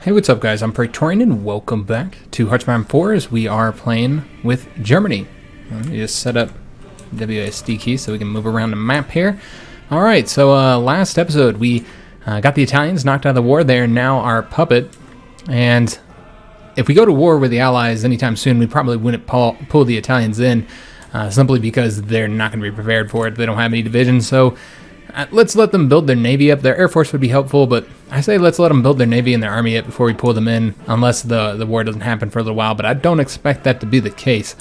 Hey, what's up guys? I'm Praetorian and welcome back to HOI4 as we are playing with Germany. Let me just set up WASD key so we can move around the map here. Alright, so last episode we got the Italians knocked out of the war. They're now our puppet, and if we go to war with the Allies anytime soon, we probably wouldn't pull the Italians in, simply because they're not going to be prepared for it. They don't have any divisions, so let's let them build their navy up. Their air force would be helpful, but I say let's let them build their navy and their army up before we pull them in, unless the war doesn't happen for a little while, but I don't expect that to be the case.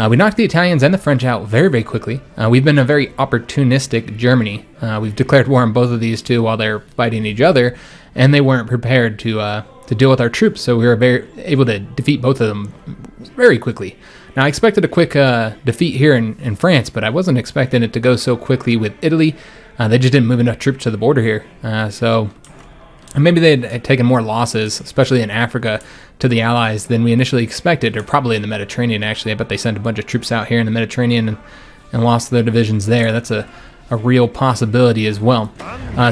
We knocked the Italians and the French out very, very quickly. We've been a very opportunistic Germany. We've declared war on both of these two while they're fighting each other, and they weren't prepared to deal with our troops, so we were able to defeat both of them very quickly. Now, I expected a quick defeat here in France, but I wasn't expecting it to go so quickly with Italy. They just didn't move enough troops to the border here. So maybe they had taken more losses, especially in Africa, to the Allies than we initially expected, or probably in the Mediterranean, actually. I bet they sent a bunch of troops out here in the Mediterranean and lost their divisions there. That's a real possibility as well.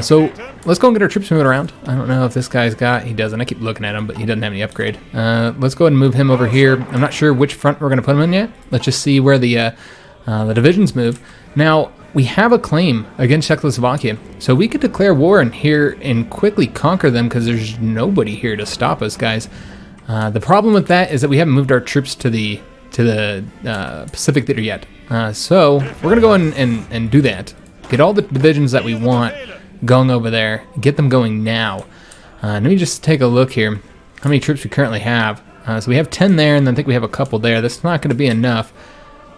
So let's go and get our troops moving around. I don't know if this guy's he doesn't. I keep looking at him, but he doesn't have any upgrade. Let's go ahead and move him over here. I'm not sure which front we're going to put him in yet. Let's just see where the divisions move. Now, we have a claim against Czechoslovakia, so we could declare war in here and quickly conquer them because there's nobody here to stop us, guys. The problem with that is that we haven't moved our troops to the Pacific Theater yet. So we're gonna go and do that. Get all the divisions that we want going over there. Get them going now. Let me just take a look here. How many troops we currently have? So we have 10 there, and I think we have a couple there. That's not going to be enough.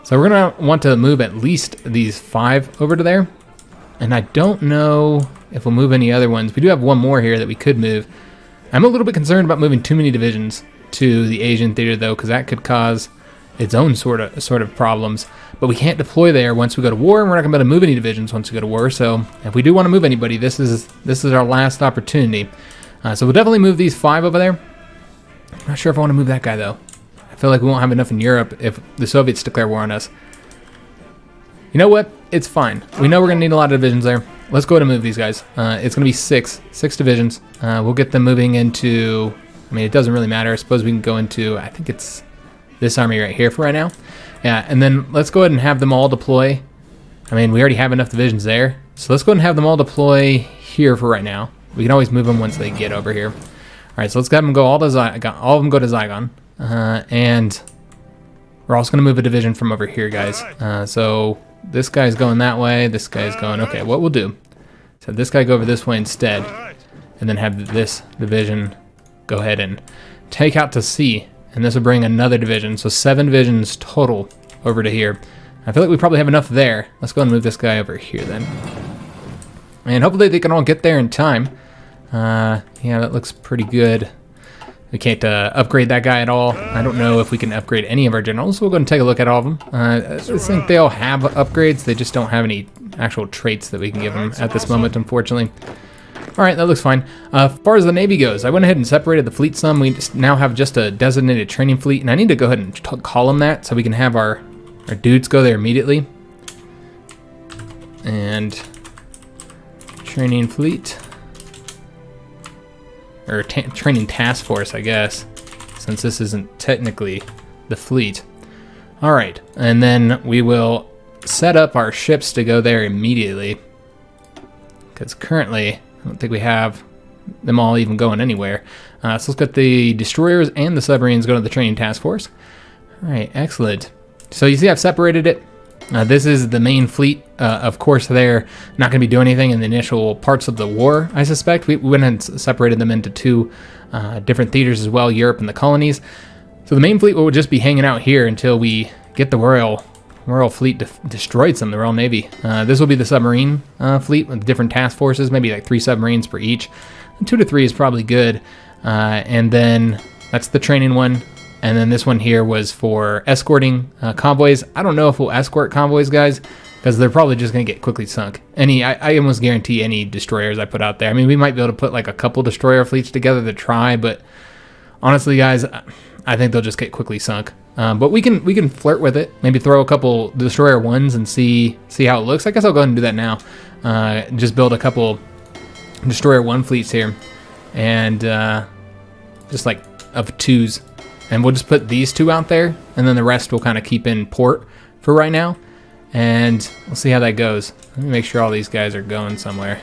So we're going to want to move at least these 5 over to there. And I don't know if we'll move any other ones. We do have one more here that we could move. I'm a little bit concerned about moving too many divisions to the Asian theater, though, because that could cause its own sort of problems. But we can't deploy there once we go to war, and we're not going to be able to move any divisions once we go to war. So if we do want to move anybody, this is our last opportunity. So we'll definitely move these 5 over there. I'm not sure if I want to move that guy, though. I feel like we won't have enough in Europe if the Soviets declare war on us. You know what? It's fine. We know we're going to need a lot of divisions there. Let's go ahead and move these guys. It's going to be 6 divisions. We'll get them moving into, I mean, it doesn't really matter. I suppose we can go into, I think it's this army right here for right now. Yeah, and then let's go ahead and have them all deploy. I mean, we already have enough divisions there. So let's go ahead and have them all deploy here for right now. We can always move them once they get over here. All right, so let's have them go all of them go to Zygon. And we're also going to move a division from over here, guys. So this guy's going that way. This guy's going, okay, what we'll do is have this guy go over this way instead, and then have this division go ahead and take out to sea. And this will bring another division. So 7 divisions total over to here. I feel like we probably have enough there. Let's go and move this guy over here then. And hopefully they can all get there in time. Yeah, that looks pretty good. We can't upgrade that guy at all. I don't know if we can upgrade any of our generals. We'll go and take a look at all of them. I think they all have upgrades. They just don't have any actual traits that we can give them at this moment, unfortunately. All right, that looks fine. As far as the Navy goes, I went ahead and separated the fleet some. We now have just a designated training fleet, and I need to go ahead and call them that so we can have our dudes go there immediately. And training fleet. Or training task force, I guess, since this isn't technically the fleet. All right, and then we will set up our ships to go there immediately, because currently I don't think we have them all even going anywhere. So let's get the destroyers and the submarines go to the training task force. All right, excellent. So you see I've separated it. This is the main fleet. Of course, they're not going to be doing anything in the initial parts of the war, I suspect. We went and separated them into 2 different theaters as well, Europe and the colonies. So the main fleet will just be hanging out here until we get the Royal Fleet destroyed some, the Royal Navy. This will be the submarine fleet with different task forces, maybe like 3 submarines per each. And 2 to 3 is probably good. And then that's the training one. And then this one here was for escorting convoys. I don't know if we'll escort convoys, guys, because they're probably just going to get quickly sunk. I almost guarantee any destroyers I put out there. I mean, we might be able to put like a couple destroyer fleets together to try, but honestly, guys, I think they'll just get quickly sunk. But we can flirt with it. Maybe throw a couple destroyer ones and see how it looks. I guess I'll go ahead and do that now. Just build a couple destroyer 1 fleets here, and just like of 2s. And we'll just put these 2 out there, and then the rest we'll kind of keep in port for right now. And we'll see how that goes. Let me make sure all these guys are going somewhere.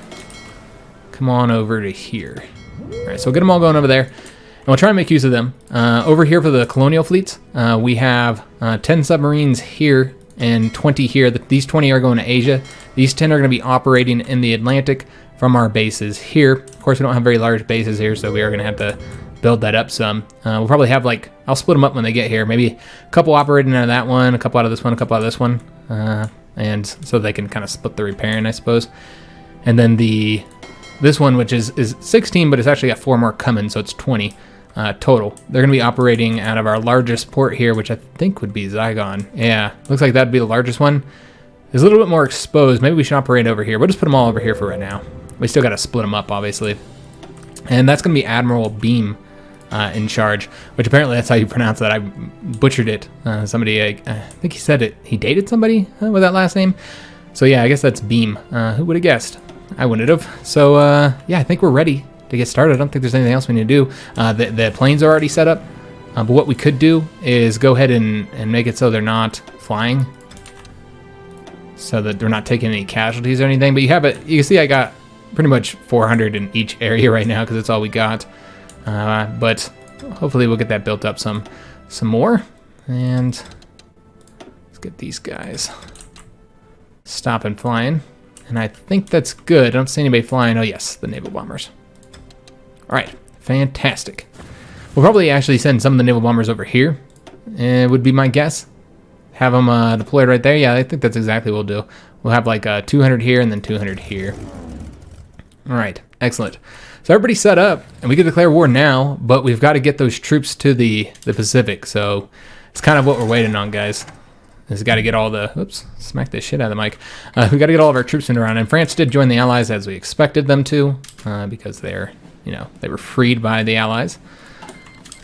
Come on over to here. All right, so we'll get them all going over there. And we'll try and make use of them. Over here for the colonial fleets, we have 10 submarines here and 20 here. These 20 are going to Asia. These 10 are going to be operating in the Atlantic from our bases here. Of course, we don't have very large bases here, so we are going to have to build that up some. We'll probably have like, I'll split them up when they get here. Maybe a couple operating out of that one, a couple out of this one, a couple out of this one. And so they can kind of split the repairing, I suppose. And then this one, which is 16, but it's actually got 4 more coming, so it's 20 total. They're going to be operating out of our largest port here, which I think would be Zygon. Yeah, looks like that'd be the largest one. It's a little bit more exposed. Maybe we should operate over here. We'll just put them all over here for right now. We still got to split them up, obviously. And that's going to be Admiral Beam in charge, which apparently that's how you pronounce that. I butchered it. Somebody, I think he said it. He dated somebody with that last name. So yeah, I guess that's Beam. Who would have guessed? I wouldn't have. So yeah, I think we're ready to get started. I don't think there's anything else we need to do. The planes are already set up, but what we could do is go ahead and make it so they're not flying, so that they're not taking any casualties or anything. But you have it. You can see I got pretty much 400 in each area right now because that's all we got. But hopefully we'll get that built up some more. And let's get these guys stopping flying. And I think that's good. I don't see anybody flying. Oh yes, the naval bombers. All right, fantastic. We'll probably actually send some of the naval bombers over here. Would be my guess. Have them deployed right there. Yeah, I think that's exactly what we'll do. We'll have like 200 here and then 200 here. All right, excellent. So everybody's set up, and we can declare war now, but we've got to get those troops to the Pacific. So it's kind of what we're waiting on, guys. We've got to get all the, oops, smack this shit out of the mic. We've got to get all of our troops in around. And France did join the Allies as we expected them to, because they're, they were freed by the Allies.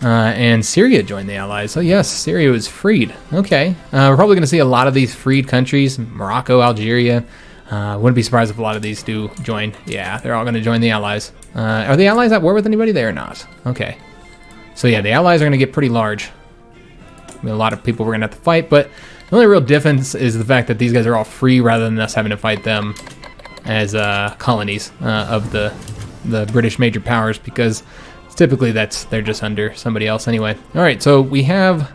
And Syria joined the Allies. So yes, Syria was freed. Okay. We're probably going to see a lot of these freed countries, Morocco, Algeria. Wouldn't be surprised if a lot of these do join. Yeah, they're all going to join the Allies. Are the Allies at war with anybody there or not? Okay. So yeah, the Allies are going to get pretty large. I mean, a lot of people we're going to have to fight, but the only real difference is the fact that these guys are all free rather than us having to fight them as colonies of the British major powers, because typically they're just under somebody else anyway. All right, so we have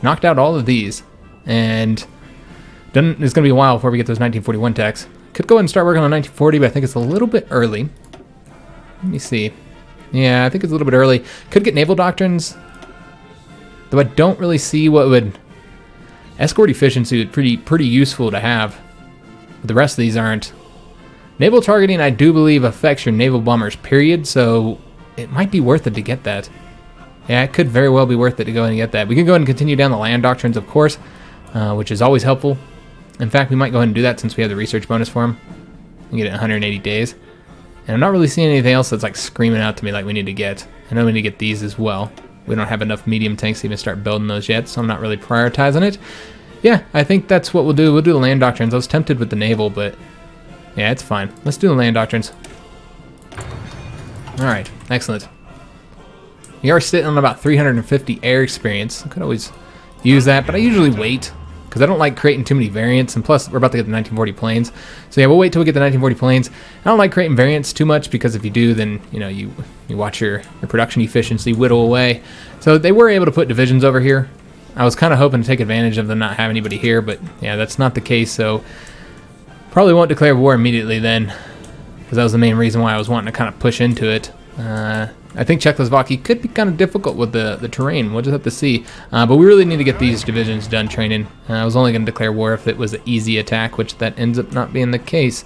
knocked out all of these, and it's going to be a while before we get those 1941 techs. Could go ahead and start working on 1940, but I think it's a little bit early. Let me see. Yeah, I think it's a little bit early. Could get naval doctrines, though I don't really see what would... Escort efficiency would be pretty useful to have, but the rest of these aren't. Naval targeting, I do believe, affects your naval bombers, period, so it might be worth it to get that. Yeah, it could very well be worth it to go ahead and get that. We can go ahead and continue down the land doctrines, of course, which is always helpful. In fact, we might go ahead and do that since we have the research bonus for them. We get it in 180 days. And I'm not really seeing anything else that's like screaming out to me like we need to get. I know we need to get these as well. We don't have enough medium tanks to even start building those yet, so I'm not really prioritizing it. Yeah, I think that's what we'll do. We'll do the land doctrines. I was tempted with the naval, but yeah, it's fine. Let's do the land doctrines. All right, excellent. We are sitting on about 350 air experience. I could always use that, but I usually wait because I don't like creating too many variants, and plus we're about to get the 1940 planes. So yeah, we'll wait till we get the 1940 planes. I don't like creating variants too much because if you do, then you watch your production efficiency whittle away. So they were able to put divisions over here. I was kind of hoping to take advantage of them not having anybody here, but yeah, that's not the case. So probably won't declare war immediately then, because that was the main reason why I was wanting to kind of push into it. I think Czechoslovakia could be kind of difficult with the terrain. We'll just have to see. But we really need to get these divisions done training. I was only going to declare war if it was an easy attack, which that ends up not being the case.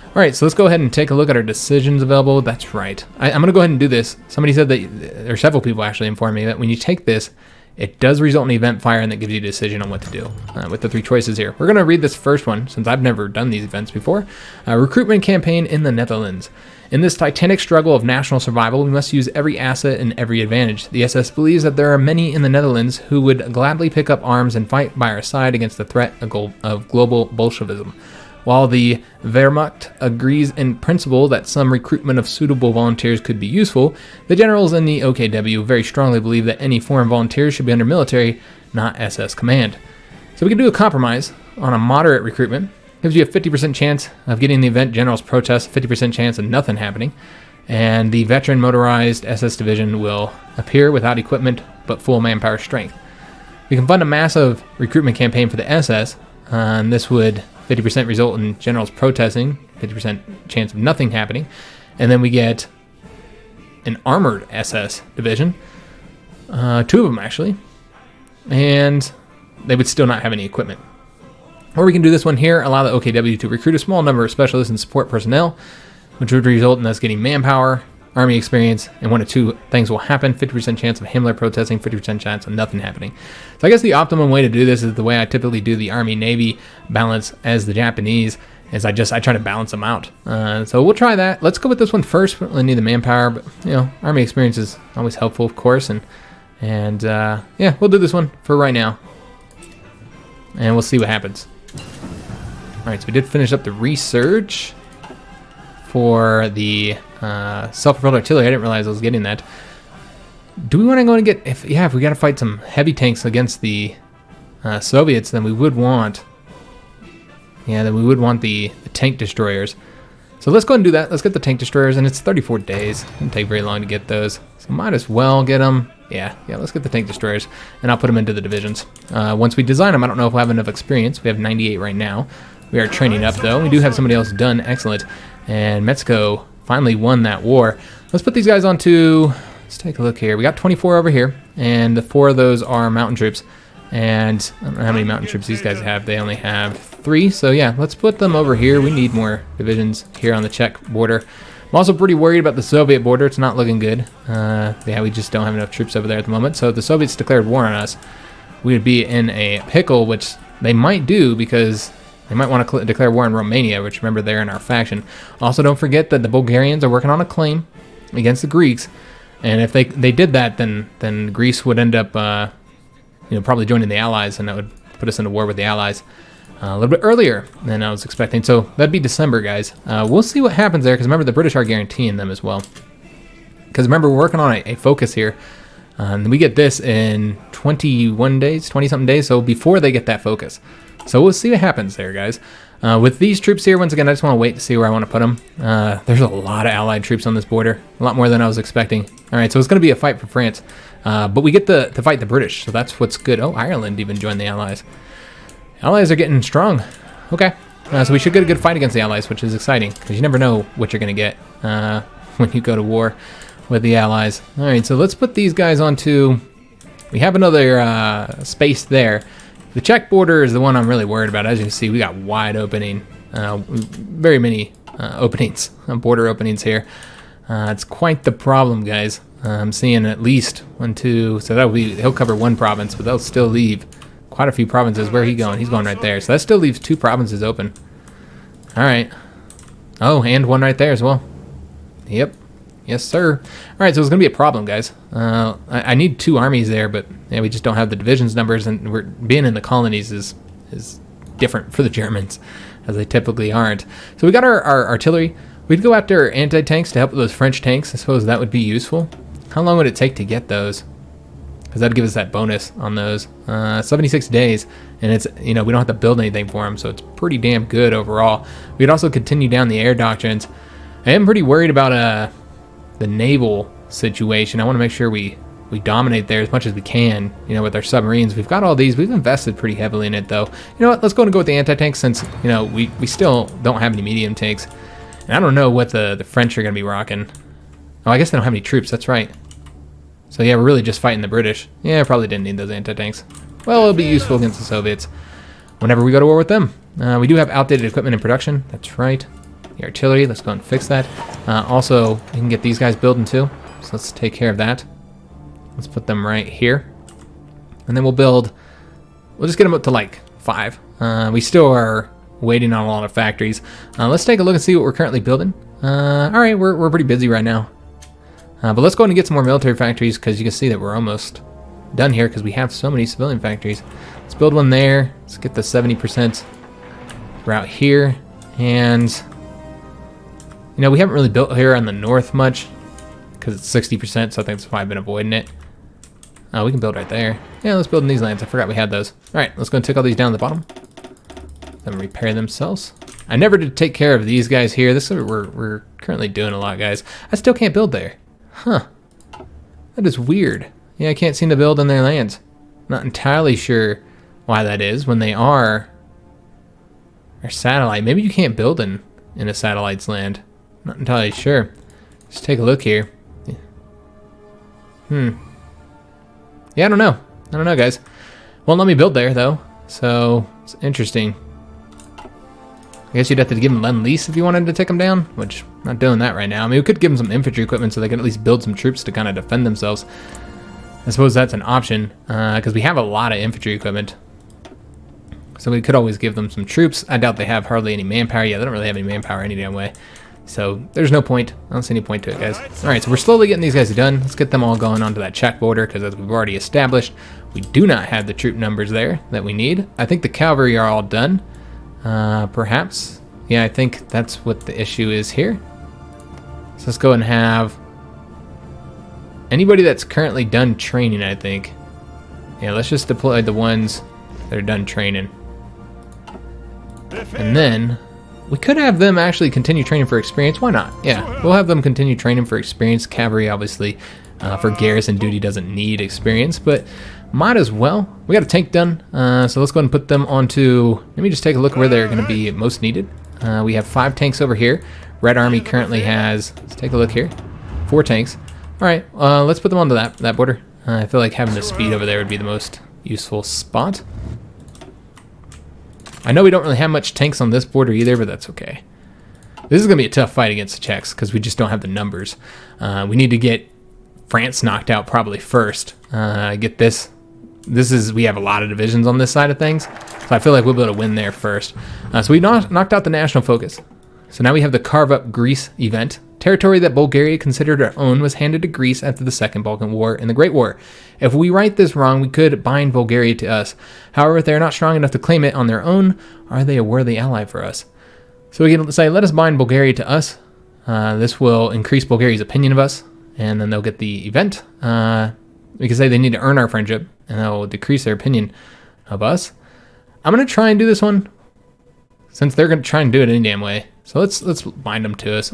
All right, so let's go ahead and take a look at our decisions available. That's right. I'm going to go ahead and do this. Somebody said that, or several people actually informed me that when you take this, it does result in event fire, and that gives you a decision on what to do with the 3 choices here. We're going to read this first one, since I've never done these events before. Recruitment campaign in the Netherlands. In this titanic struggle of national survival, we must use every asset and every advantage. The SS believes that there are many in the Netherlands who would gladly pick up arms and fight by our side against the threat of global Bolshevism. While the Wehrmacht agrees in principle that some recruitment of suitable volunteers could be useful, the generals in the OKW very strongly believe that any foreign volunteers should be under military, not SS command. So we can do a compromise on a moderate recruitment. Gives you a 50% chance of getting the event general's protest, 50% chance of nothing happening. And the veteran motorized SS division will appear without equipment but full manpower strength. We can fund a massive recruitment campaign for the SS, and this would 50% result in generals protesting, 50% chance of nothing happening, and then we get an armored SS division, 2 of them actually, and they would still not have any equipment. Or we can do this one here, allow the OKW to recruit a small number of specialists and support personnel, which would result in us getting manpower, army experience, and 1 of 2 things will happen. 50% chance of Himmler protesting, 50% chance of nothing happening. So I guess the optimum way to do this is the way I typically do the Army-Navy balance as the Japanese, is I try to balance them out. So we'll try that. Let's go with this one first. We don't really need the manpower, but army experience is always helpful, of course, and yeah, we'll do this one for right now, and we'll see what happens. All right, so we did finish up the research for the self-propelled artillery. I didn't realize I was getting that. Do we want to go and get... if we got to fight some heavy tanks against the Soviets, then we would want... the tank destroyers. So let's go ahead and do that. Let's get the tank destroyers, and it's 34 days. It doesn't take very long to get those. So might as well get them. Yeah, let's get the tank destroyers, and I'll put them into the divisions. Once we design them, I don't know if we'll have enough experience. We have 98 right now. We are training up, though. We do have somebody else done. Excellent. And Mexico finally won that war. Let's put these guys onto... let's take a look here. We got 24 over here, and the 4 of those are mountain troops. And I don't know how many mountain troops these guys have. They only have 3. So yeah, let's put them over here. We need more divisions here on the Czech border. I'm also pretty worried about the Soviet border. It's not looking good. Yeah, we just don't have enough troops over there at the moment. So if the Soviets declared war on us, we would be in a pickle, which they might do because they might want to declare war on Romania, which, remember, they're in our faction. Also, don't forget that the Bulgarians are working on a claim against the Greeks. And if they did that, then Greece would end up probably joining the Allies, and that would put us into war with the Allies a little bit earlier than I was expecting. So that'd be December, guys. We'll see what happens there, because remember, the British are guaranteeing them as well. Because remember, we're working on a focus here. And we get this in 21 days, 20-something days, so before they get that focus. So we'll see what happens there, guys. With these troops here, once again, I just want to wait to see where I want to put them. There's a lot of Allied troops on this border. A lot more than I was expecting. All right, so it's going to be a fight for France. But we get to fight the British, so that's what's good. Oh, Ireland even joined the Allies. Allies are getting strong. Okay, so we should get a good fight against the Allies, which is exciting, because you never know what you're going to get when you go to war with the Allies. All right, so let's put these guys onto... we have another space there. The Czech border is the one I'm really worried about. As you can see, we got wide opening, very many openings, border openings here. It's quite the problem, guys. I'm seeing at least 1, 2, so that will be, he'll cover 1 province, but they'll still leave quite a few provinces. Where are he going? He's going right there. So that still leaves 2 provinces open. All right. Oh, and 1 right there as well. Yep. Yes, sir. All right, so it's going to be a problem, guys. I need 2 armies there, but yeah, we just don't have the divisions numbers, and being in the colonies is different for the Germans, as they typically aren't. So we got our artillery. We'd go after anti-tanks to help with those French tanks. I suppose that would be useful. How long would it take to get those? Because that'd give us that bonus on those. 76 days, and it's, we don't have to build anything for them, so it's pretty damn good overall. We'd also continue down the air doctrines. I am pretty worried about the naval situation. I want to make sure we dominate there as much as we can, with our submarines. We've got all these. We've invested pretty heavily in it, though. You know what? Let's go and go with the anti-tanks, since, we still don't have any medium tanks. And I don't know what the French are going to be rocking. Oh, I guess they don't have any troops. That's right. So, yeah, we're really just fighting the British. Yeah, probably didn't need those anti-tanks. Well, it'll be useful against the Soviets whenever we go to war with them. We do have outdated equipment in production. That's right. The artillery, let's go and fix that. Also, we can get these guys building too. So let's take care of that. Let's put them right here. And then we'll just get them up to like 5. We still are waiting on a lot of factories. Let's take a look and see what we're currently building. All right, we're pretty busy right now. But let's go ahead and get some more military factories, because you can see that we're almost done here, because we have so many civilian factories. Let's build one there. Let's get the 70% route here. And, you know, we haven't really built here on the north much because it's 60%, so I think that's why I've been avoiding it. Oh, we can build right there. Yeah, let's build in these lands. I forgot we had those. All right, let's go and take all these down to the bottom. Let them repair themselves. I never did take care of these guys here. This is what we're currently doing a lot, guys. I still can't build there. Huh. That is weird. Yeah, I can't seem to build in their lands. Not entirely sure why that is when they are our satellite. Maybe you can't build in a satellite's land. Not entirely sure. Let's take a look here. Yeah, I don't know. I don't know, guys. Won't let me build there, though. So, it's interesting. I guess you'd have to give them Lend-Lease if you wanted to take them down, which, I'm not doing that right now. I mean, we could give them some infantry equipment so they can at least build some troops to kind of defend themselves. I suppose that's an option, because we have a lot of infantry equipment. So we could always give them some troops. I doubt they have hardly any manpower. Yeah, they don't really have any manpower any damn way. So there's no point. I don't see any point to it, guys. All right, so we're slowly getting these guys done. Let's get them all going onto that Czech border, because as we've already established, we do not have the troop numbers there that we need. I think the cavalry are all done, perhaps. Yeah, I think that's what the issue is here. So let's go and have anybody that's currently done training, I think. Yeah, let's just deploy the ones that are done training. And then we could have them actually continue training for experience. Why not? Yeah, we'll have them continue training for experience. Cavalry, obviously, for garrison duty doesn't need experience, but might as well. We got a tank done, so let's go ahead and put them onto... Let me just take a look where they're going to be most needed. We have 5 tanks over here. Red Army currently has... Let's take a look here. 4 tanks. All right, let's put them onto that border. I feel like having the speed over there would be the most useful spot. I know we don't really have much tanks on this border either, but that's okay. This is going to be a tough fight against the Czechs because we just don't have the numbers. We need to get France knocked out probably first. Get this. We have a lot of divisions on this side of things, so I feel like we'll be able to win there first. So we knocked out the national focus. So now we have the Carve Up Greece event. Territory that Bulgaria considered her own was handed to Greece after the Second Balkan War and the Great War. If we write this wrong, we could bind Bulgaria to us. However, if they are not strong enough to claim it on their own, are they a worthy ally for us? So we can say, let us bind Bulgaria to us. This will increase Bulgaria's opinion of us, and then they'll get the event. We can say they need to earn our friendship, and that will decrease their opinion of us. I'm going to try and do this one, since they're going to try and do it any damn way. So let's bind them to us.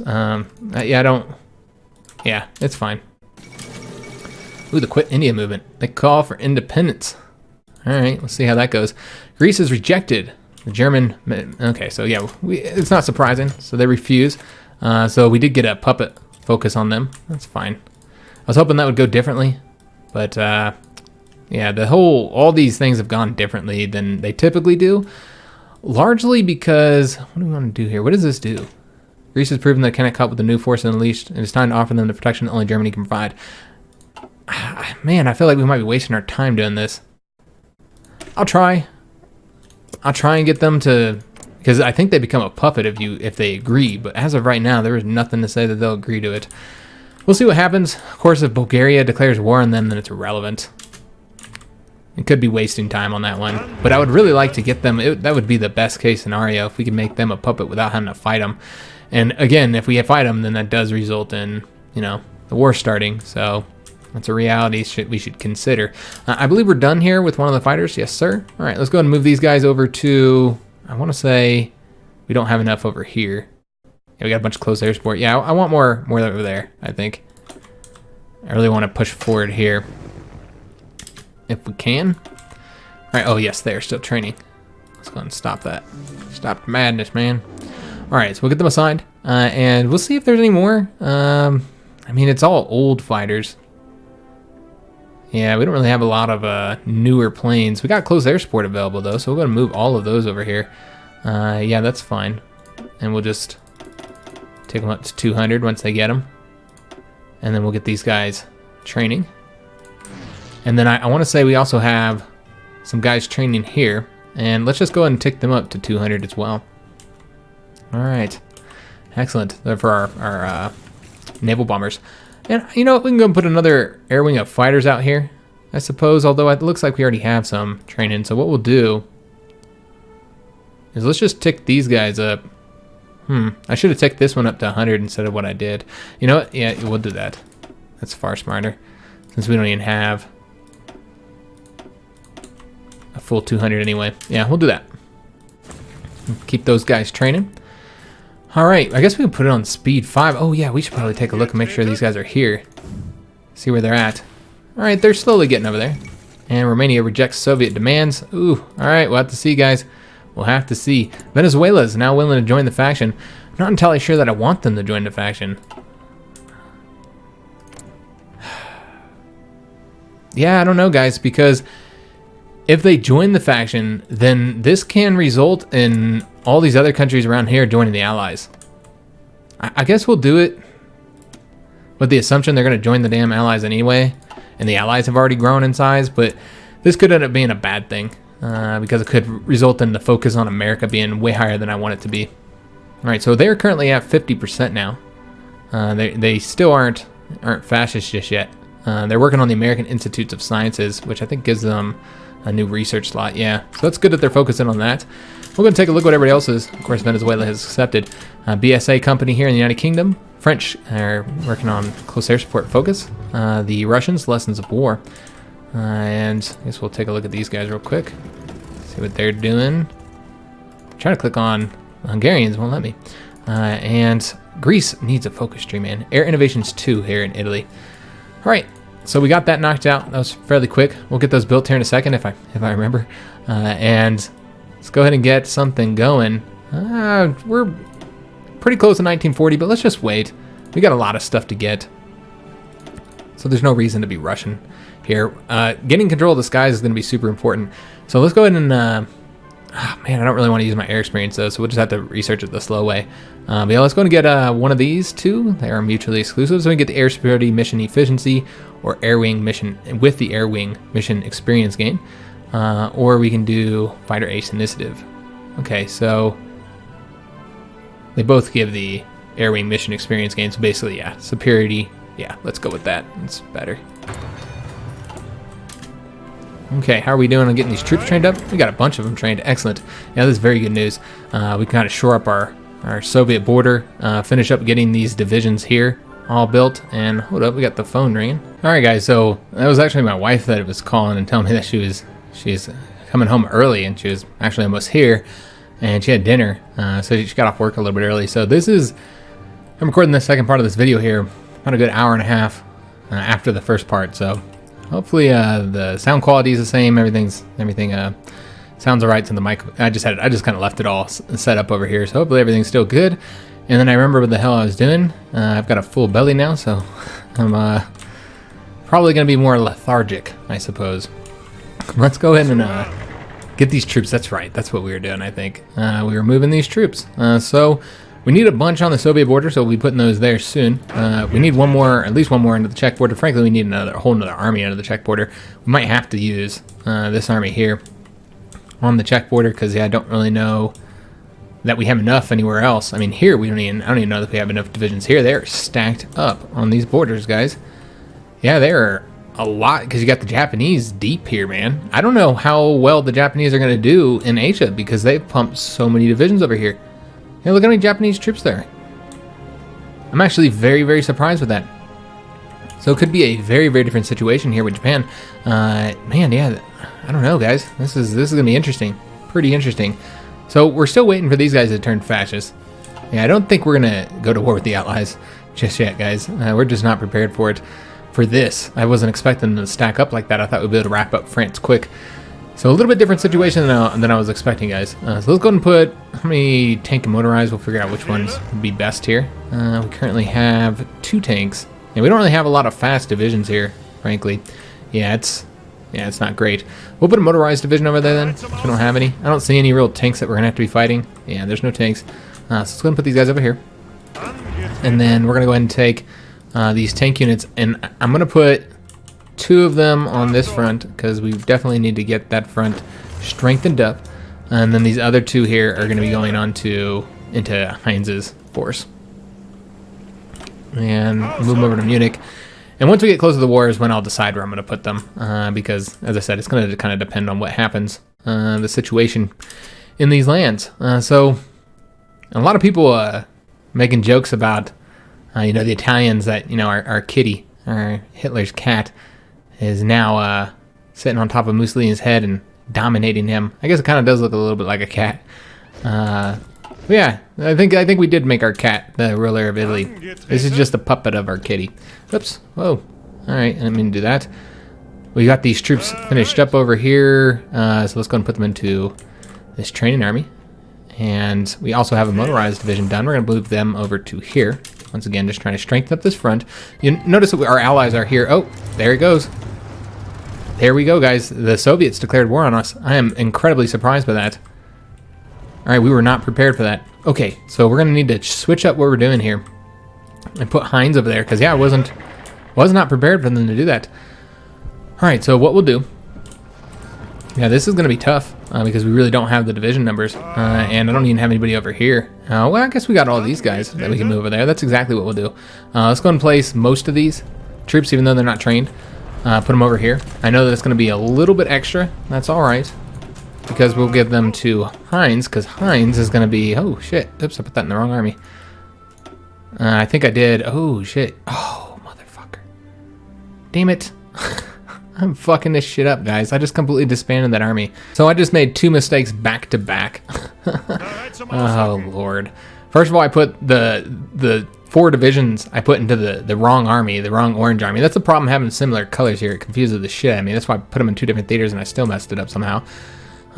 Yeah, it's fine. Ooh, the Quit India movement. They call for independence. All right, let's see how that goes. Greece is rejected. The German... Okay, so yeah, it's not surprising. So they refuse. So we did get a puppet focus on them. That's fine. I was hoping that would go differently. But, yeah, all these things have gone differently than they typically do. Largely because, what do we want to do here? What does this do? Greece has proven that it cannot cope with the new force unleashed, and it's time to offer them the protection that only Germany can provide. Man, I feel like we might be wasting our time doing this. I'll try and get them to, because I think they become a puppet if they agree, but as of right now, there is nothing to say that they'll agree to it. We'll see what happens. Of course, if Bulgaria declares war on them, then it's irrelevant. It could be wasting time on that one, but I would really like to get them. That would be the best case scenario if we could make them a puppet without having to fight them. And again, if we fight them, then that does result in, the war starting. So that's a reality we should consider. I believe we're done here with one of the fighters. Yes, sir. All right, let's go ahead and move these guys over to, I want to say we don't have enough over here. Yeah, we got a bunch of close air support. Yeah, I want more over there, I think. I really want to push forward here. If we can. All right, oh yes, they're still training. Let's go ahead and stop that. Stop the madness, man. All right, so we'll get them assigned, and we'll see if there's any more. I mean, it's all old fighters. Yeah, we don't really have a lot of newer planes. We got close air support available, though, so we're going to move all of those over here. Yeah, that's fine. And we'll just take them up to 200 once they get them. And then we'll get these guys training. And then I want to say we also have some guys training here. And let's just go ahead and tick them up to 200 as well. All right. Excellent. They're for our naval bombers. And you know what? We can go and put another air wing of fighters out here, I suppose. Although it looks like we already have some training. So what we'll do is let's just tick these guys up I should have taken this one up to 100 instead of what I did. You know what? Yeah, we'll do that. That's far smarter. Since we don't even have a full 200 anyway. Yeah, we'll do that. Keep those guys training. All right, I guess we can put it on speed 5. Oh yeah, we should probably take a look and make sure these guys are here. See where they're at. All right, they're slowly getting over there. And Romania rejects Soviet demands. Ooh, all right, we'll have to see, guys. We'll have to see. Venezuela is now willing to join the faction. I'm not entirely sure that I want them to join the faction. Yeah, I don't know, guys, because if they join the faction, then this can result in all these other countries around here joining the Allies. I guess we'll do it with the assumption they're going to join the damn Allies anyway, and the Allies have already grown in size, but this could end up being a bad thing because it could result in the focus on America being way higher than I want it to be. All right, so they're currently at 50% now. They still aren't fascist just yet. They're working on the American Institutes of Sciences, which I think gives them a new research slot. Yeah, so it's good that they're focusing on that. We're going to take a look at what everybody else is. Of course, Venezuela has accepted. BSA company here in the United Kingdom. French are working on close air support focus. The Russians, lessons of war. And I guess we'll take a look at these guys real quick. See what they're doing. I'm trying to click on Hungarians, won't let me. And Greece needs a focus tree, man. Air Innovations 2 here in Italy. All right, so we got that knocked out. That was fairly quick. We'll get those built here in a second if I remember. And let's go ahead and get something going. We're pretty close to 1940, but let's just wait. We got a lot of stuff to get, so there's no reason to be rushing here. Getting control of the skies is going to be super important. So let's go ahead and man, I don't really want to use my air experience though, so we'll just have to research it the slow way. But yeah, let's go and get one of these two. They are mutually exclusive, so we can get the air superiority mission efficiency or air wing mission with the air wing mission experience gain, or we can do fighter ace initiative. Okay, so they both give the air wing mission experience gain, so basically, yeah, superiority. Yeah, let's go with that. It's better. Okay, how are we doing on getting these troops trained up? We got a bunch of them trained. Excellent. Yeah, this is very good news. We can kind of shore up our Soviet border, finish up getting these divisions here all built. And hold up, we got the phone ringing. All right, guys, so that was actually my wife that was calling and telling me that she's coming home early, and she was actually almost here, and she had dinner, so she got off work a little bit early. So I'm recording the second part of this video here, about a good hour and a half after the first part, so hopefully the sound quality is the same. Everything sounds alright to the mic. I just kind of left it all set up over here, so hopefully everything's still good. And then I remember what the hell I was doing. I've got a full belly now, so I'm probably going to be more lethargic, I suppose. Let's go ahead and get these troops. That's right. That's what we were doing, I think. We were moving these troops. So we need a bunch on the Soviet border, so we'll be putting those there soon. We need at least one more into the Czech border. Frankly, we need a whole another army under the Czech border. We might have to use this army here on the Czech border, because I don't really know that we have enough anywhere else. I mean, here I don't even know that we have enough divisions here. They're stacked up on these borders, guys. Yeah, there are a lot, because you got the Japanese deep here, man. I don't know how well the Japanese are going to do in Asia, because they've pumped so many divisions over here. Hey, look how many Japanese troops there. I'm actually very, very surprised with that. So it could be a very, very different situation here with Japan. Man, yeah, I don't know, guys. This is going to be interesting. Pretty interesting. So we're still waiting for these guys to turn fascist. Yeah, I don't think we're going to go to war with the Allies just yet, guys. We're just not prepared for it. For this, I wasn't expecting them to stack up like that. I thought we'd be able to wrap up France quick. So a little bit different situation than I was expecting, guys. So let's go ahead and put how many tank and motorized. We'll figure out which ones would be best here. We currently have 2 tanks. And we don't really have a lot of fast divisions here, frankly. Yeah, it's not great. We'll put a motorized division over there then, since we don't have any. I don't see any real tanks that we're going to have to be fighting. Yeah, there's no tanks. So let's go ahead and put these guys over here. And then we're going to go ahead and take these tank units, and I'm going to put 2 of them on this front, because we definitely need to get that front strengthened up. And then these other 2 here are going to be going on into HiJynx's force. And move them over to Munich. And once we get close to the war is when I'll decide where I'm going to put them, because, as I said, it's going to kind of depend on what happens, the situation in these lands. So And a lot of people making jokes about, you know, the Italians that, you know, our kitty, or Hitler's cat, is now sitting on top of Mussolini's head and dominating him. I guess it kind of does look a little bit like a cat. But yeah, I think we did make our cat the ruler of Italy. This is just a puppet of our kitty. Oops. Whoa. All right, I didn't mean to do that. We got these troops finished up over here, so let's go ahead and put them into this training army. And we also have a motorized division done. We're going to move them over to here. Once again, just trying to strengthen up this front. You notice that our allies are here. Oh, there it goes. There we go, guys. The Soviets declared war on us. I am incredibly surprised by that. All right, we were not prepared for that. Okay, so we're going to need to switch up what we're doing here and put HiJynx over there because, yeah, I was not prepared for them to do that. All right, so what we'll do, yeah, this is going to be tough because we really don't have the division numbers, and I don't even have anybody over here. Well, I guess we got all these guys that we can move over there. That's exactly what we'll do. Let's go and place most of these troops, even though they're not trained. Put them over here. I know that it's going to be a little bit extra. That's all right, because we'll give them to HiJynx, because HiJynx is going to be... Oh, shit. Oops, I put that in the wrong army. I think I did. Oh, shit. Oh, motherfucker. Damn it. I'm fucking this shit up, guys. I just completely disbanded that army. So I just made 2 mistakes back to back. Oh, Lord. First of all, I put the 4 divisions I put into the wrong army, the wrong orange army. That's the problem having similar colors here. It confuses the shit out of me. That's why I put them in 2 different theaters and I still messed it up somehow.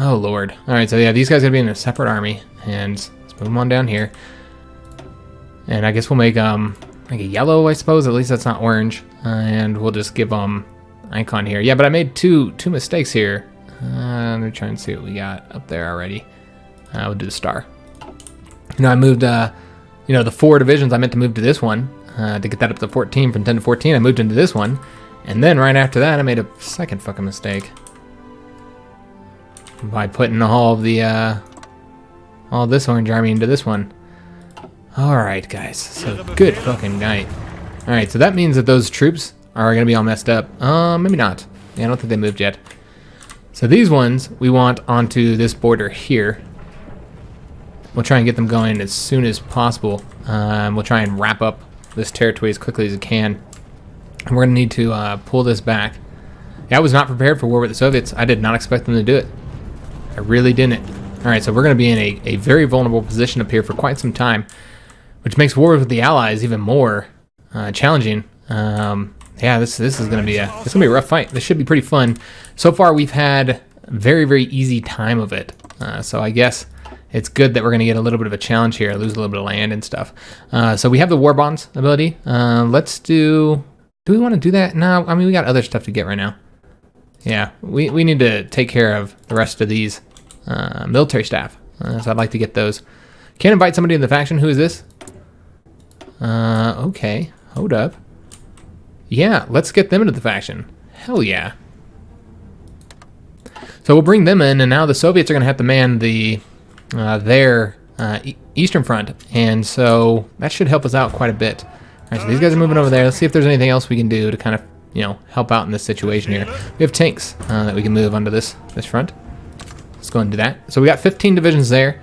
Oh, Lord. All right, so yeah, these guys are going to be in a separate army. And let's move them on down here. And I guess we'll make like a yellow, I suppose. At least that's not orange. And we'll just give them icon here. Yeah, but I made two mistakes here. Let me try and see what we got up there already. We'll do the star. You know, I moved, you know, the 4 divisions I meant to move to this one to get that up to 14 from 10 to 14. I moved into this one. And then right after that, I made a second fucking mistake by putting all this orange army into this one. All right, guys. So good fucking night. All right, so that means that those troops are going to be all messed up. Maybe not. Yeah, I don't think they moved yet. So these ones we want onto this border here. We'll try and get them going as soon as possible. We'll try and wrap up this territory as quickly as we can. And we're going to need to pull this back. Yeah, I was not prepared for war with the Soviets. I did not expect them to do it. I really didn't. All right, so we're going to be in a very vulnerable position up here for quite some time, which makes war with the Allies even more challenging. Yeah, this is going to be a rough fight. This should be pretty fun. So far, we've had a very, very easy time of it. So I guess it's good that we're going to get a little bit of a challenge here, lose a little bit of land and stuff. So we have the War Bonds ability. Let's do we want to do that? No, I mean, we got other stuff to get right now. Yeah, we need to take care of the rest of these military staff. So I'd like to get those. Can't invite somebody in the faction. Who is this? Okay, hold up. Yeah, let's get them into the faction. Hell yeah. So we'll bring them in, and now the Soviets are going to have to man their Eastern Front, and so that should help us out quite a bit. All right, so these guys are moving over there. Let's see if there's anything else we can do to kind of, you know, help out in this situation here. We have tanks that we can move onto this front. Let's go and do that. So we got 15 divisions there,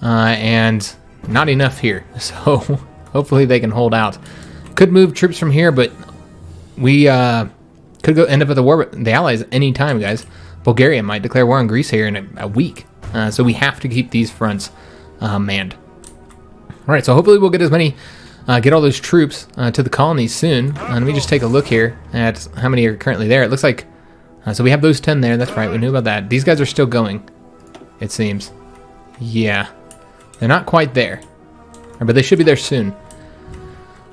and not enough here. So hopefully they can hold out. Could move troops from here, but we could go end up at the war with the Allies any time, guys. Bulgaria might declare war on Greece here in a week. So we have to keep these fronts manned. All right, so hopefully we'll get as many, get all those troops to the colonies soon. Let me just take a look here at how many are currently there. It looks like, so we have those 10 there. That's right, we knew about that. These guys are still going, it seems. Yeah, they're not quite there, but they should be there soon.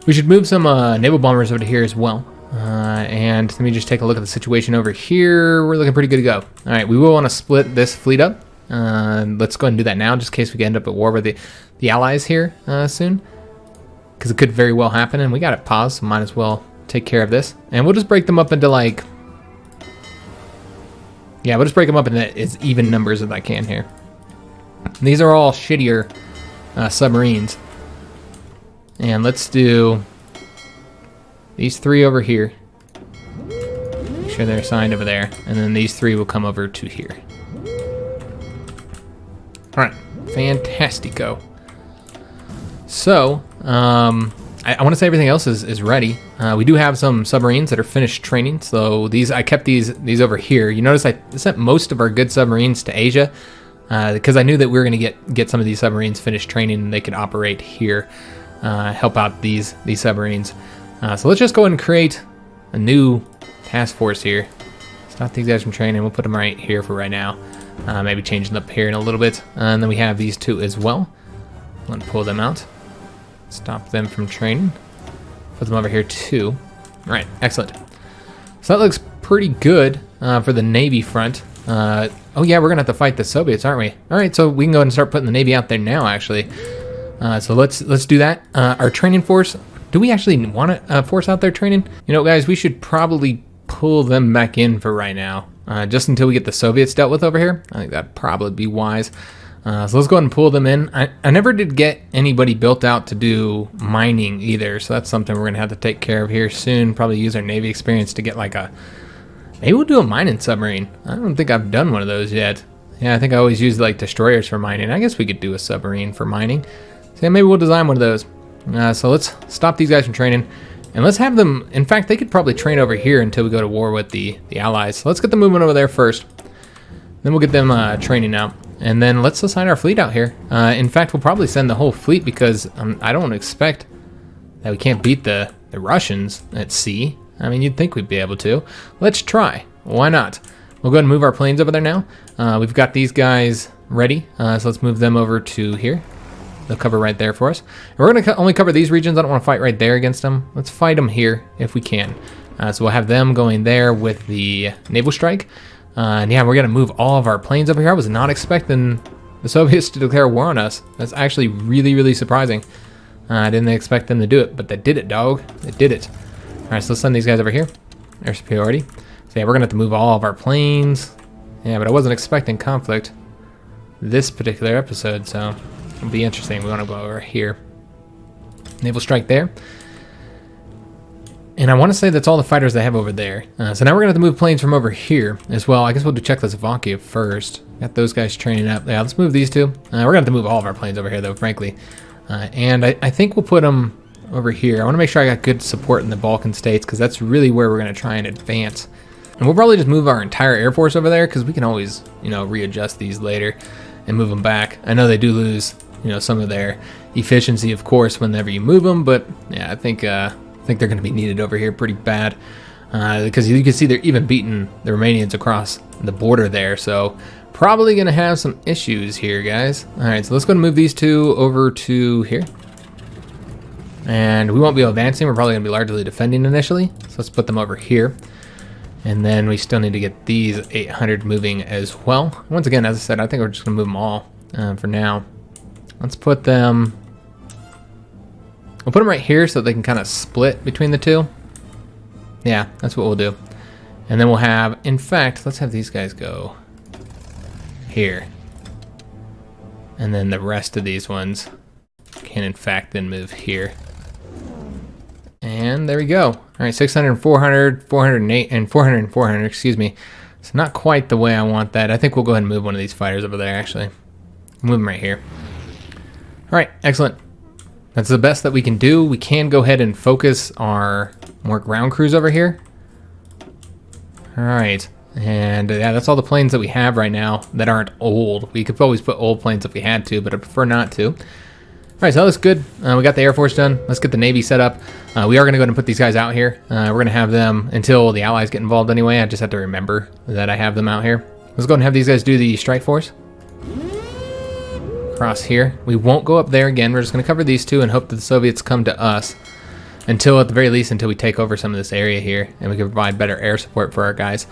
We should move some naval bombers over to here as well. And let me just take a look at the situation over here. We're looking pretty good to go. All right, we will want to split this fleet up. Let's go ahead and do that now, just in case we end up at war with the Allies here soon. Because it could very well happen, and we got it paused, so might as well take care of this. And we'll just break them up into like... Yeah, we'll just break them up into as even numbers as I can here. These are all shittier submarines. And let's do these 3 over here. Make sure they're assigned over there. And then these 3 will come over to here. All right, fantastico. So, I want to say everything else is ready. We do have some submarines that are finished training. So I kept these over here. You notice I sent most of our good submarines to Asia because I knew that we were going to get some of these submarines finished training and they could operate here, help out these submarines. So let's just go ahead and create a new task force here. Stop these guys from training. We'll put them right here for right now. Maybe change them up here in a little bit. And then we have these two as well. Let's pull them out. Stop them from training. Put them over here too. All right, excellent. So that looks pretty good for the Navy front. Oh yeah, we're gonna have to fight the Soviets, aren't we? All right, so we can go ahead and start putting the Navy out there now, actually. So let's do that. Our training force. Do we actually want to force out their training? You know, guys, we should probably pull them back in for right now, just until we get the Soviets dealt with over here. I think that'd probably be wise. So let's go ahead and pull them in. I never did get anybody built out to do mining either, so that's something we're going to have to take care of here soon. Probably use our Navy experience to get like maybe we'll do a mining submarine. I don't think I've done one of those yet. Yeah, I think I always use like destroyers for mining. I guess we could do a submarine for mining. So yeah, maybe we'll design one of those. So let's stop these guys from training. And let's have them, in fact, they could probably train over here until we go to war with the Allies. So let's get them moving over there first. Then we'll get them training out. And then let's assign our fleet out here. In fact, we'll probably send the whole fleet because I don't expect that we can't beat the Russians at sea. I mean, you'd think we'd be able to. Let's try. Why not? We'll go ahead and move our planes over there now. We've got these guys ready. So let's move them over to here. They'll cover right there for us. And we're going to only cover these regions. I don't want to fight right there against them. Let's fight them here if we can. So we'll have them going there with the naval strike. And yeah, we're going to move all of our planes over here. I was not expecting the Soviets to declare war on us. That's actually really, really surprising. I didn't expect them to do it, but they did it, dog. They did it. All right, so let's send these guys over here. Air superiority. So yeah, we're going to have to move all of our planes. Yeah, but I wasn't expecting conflict this particular episode, so it'll be interesting. We want to go over here. Naval strike there. And I want to say that's all the fighters they have over there. So now we're going to have to move planes from over here as well. I guess we'll do Czechoslovakia first. Got those guys training up. Yeah, let's move these two. We're going to have to move all of our planes over here, though, frankly. And I think we'll put them over here. I want to make sure I got good support in the Balkan states because that's really where we're going to try and advance. And we'll probably just move our entire Air Force over there because we can always, you know, readjust these later and move them back. I know they do lose, you know, some of their efficiency, of course, whenever you move them. But yeah, I think they're going to be needed over here pretty bad because you can see they're even beating the Romanians across the border there. So probably going to have some issues here, guys. All right, so let's go and move these two over to here. And we won't be advancing. We're probably going to be largely defending initially. So let's put them over here. And then we still need to get these 800 moving as well. Once again, as I said, I think we're just going to move them all for now. Let's put them... We'll put them right here so they can kind of split between the two. Yeah, that's what we'll do. And then we'll have... In fact, let's have these guys go here. And then the rest of these ones can, in fact, then move here. And there we go. All right, 600, 400, 408, and 400 and 400, excuse me. It's not quite the way I want that. I think we'll go ahead and move one of these fighters over there, actually. Move them right here. All right, excellent. That's the best that we can do. We can go ahead and focus our more ground crews over here. All right, and yeah, that's all the planes that we have right now that aren't old. We could always put old planes if we had to, but I prefer not to. All right, so that looks good. We got the Air Force done. Let's get the Navy set up. We are going to go ahead and put these guys out here. We're going to have them until the Allies get involved anyway. I just have to remember that I have them out here. Let's go ahead and have these guys do the strike force. Across here. We won't go up there again. We're just going to cover these two and hope that the Soviets come to us until, at the very least, until we take over some of this area here and we can provide better air support for our guys.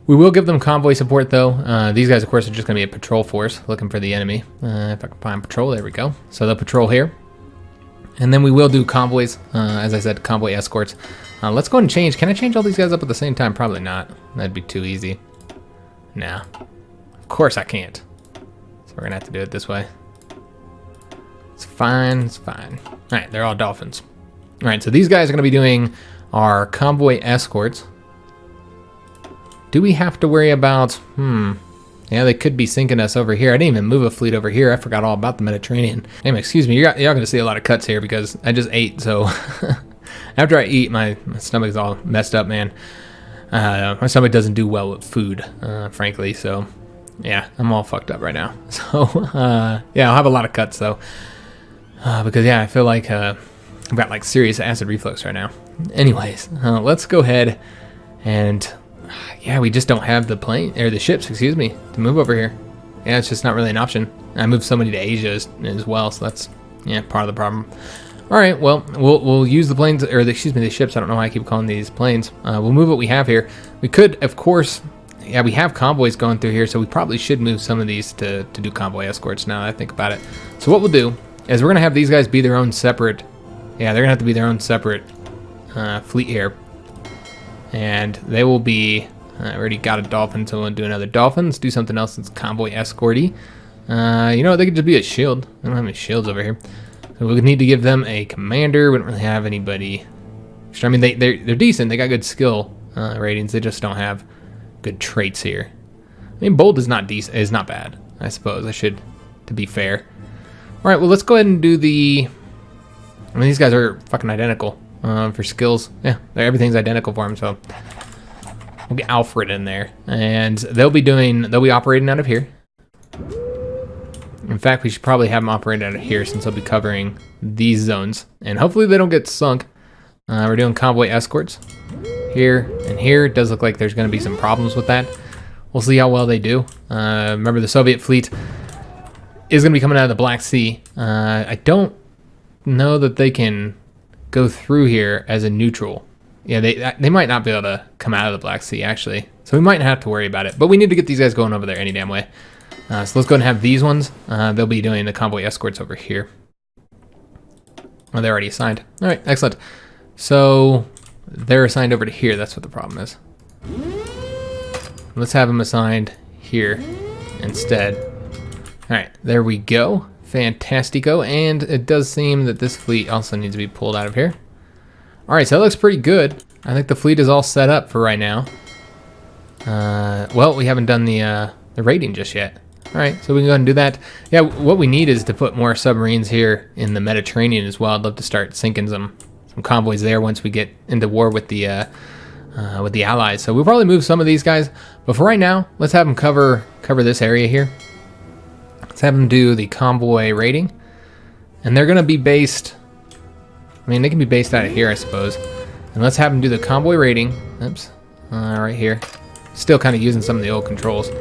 We will give them convoy support, though. These guys, of course, are just going to be a patrol force looking for the enemy. If I can find patrol, there we go. So they'll patrol here. And then we will do convoys, as I said, convoy escorts. Let's go ahead and change. Can I change all these guys up at the same time? Probably not. That'd be too easy. Nah. Of course I can't. So we're going to have to do it this way. It's fine. It's fine. All right, they're all dolphins. All right, so these guys are going to be doing our convoy escorts. Do we have to worry about, Yeah, they could be sinking us over here. I didn't even move a fleet over here. I forgot all about the Mediterranean. Anyway, excuse me. You're going to see a lot of cuts here because I just ate. So after I eat, my stomach's all messed up, man. My stomach doesn't do well with food, frankly. So yeah, I'm all fucked up right now. So yeah, I'll have a lot of cuts though. Because yeah, I feel like I've got like serious acid reflux right now. Anyways, let's go ahead and yeah, we just don't have the plane or the ships, excuse me, to move over here. Yeah, it's just not really an option. I moved so many to Asia as well, so that's yeah part of the problem. All right, well we'll use the planes or the ships. I don't know why I keep calling these planes. We'll move what we have here. We could, of course, yeah, we have convoys going through here, so we probably should move some of these to do convoy escorts. Now that I think about it, so what we'll do is we're gonna have these guys be their own separate. Yeah, they're gonna have to be their own separate fleet here. And they will be, I already got a dolphin, so we'll do another dolphin. Let's do something else that's convoy escorty. You know what, they could just be a shield. I don't have any shields over here. So we need to give them a commander. We don't really have anybody. I mean, they're decent. They got good skill ratings. They just don't have good traits here. I mean, bold is not decent. Is not bad, I suppose. I should, to be fair. All right, well, let's go ahead and do the... I mean, these guys are fucking identical. For skills, yeah, everything's identical for them, so we'll get Alfred in there, and they'll be operating out of here. In fact, we should probably have them operating out of here since they'll be covering these zones, and hopefully they don't get sunk. We're doing convoy escorts here and here. It does look like there's going to be some problems with that. We'll see how well they do. Remember, the Soviet fleet is going to be coming out of the Black Sea. I don't know that they can go through here as a neutral. Yeah, they might not be able to come out of the Black Sea, actually. So we might not have to worry about it. But we need to get these guys going over there any damn way. So let's go ahead and have these ones. They'll be doing the convoy escorts over here. Oh, they're already assigned. All right, excellent. So they're assigned over to here. That's what the problem is. Let's have them assigned here instead. All right, there we go. Fantastico, and it does seem that this fleet also needs to be pulled out of here. All right, so that looks pretty good. I think the fleet is all set up for right now. Well, we haven't done the rating just yet. All right, so we can go ahead and do that. Yeah, what we need is to put more submarines here in the Mediterranean as well. I'd love to start sinking some convoys there once we get into war with the Allies. So we'll probably move some of these guys, but for right now, let's have them cover this area here. Let's have them do the convoy rating, and they're going to be based, I mean, they can be based out of here, I suppose. And let's have them do the convoy rating. Oops, right here. Still kind of using some of the old controls.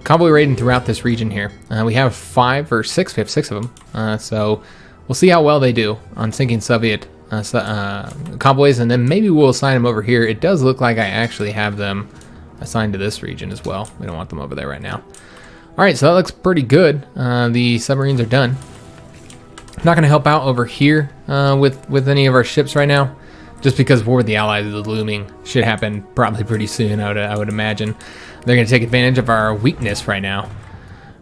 Convoy rating throughout this region here. We have 5 or 6, we have 6 of them. So we'll see how well they do on sinking Soviet convoys, and then maybe we'll assign them over here. It does look like I actually have them assigned to this region as well. We don't want them over there right now. All right, so that looks pretty good. The submarines are done. I'm not going to help out over here with any of our ships right now, just because war with the Allies is looming. Should happen probably pretty soon, I would imagine. They're going to take advantage of our weakness right now.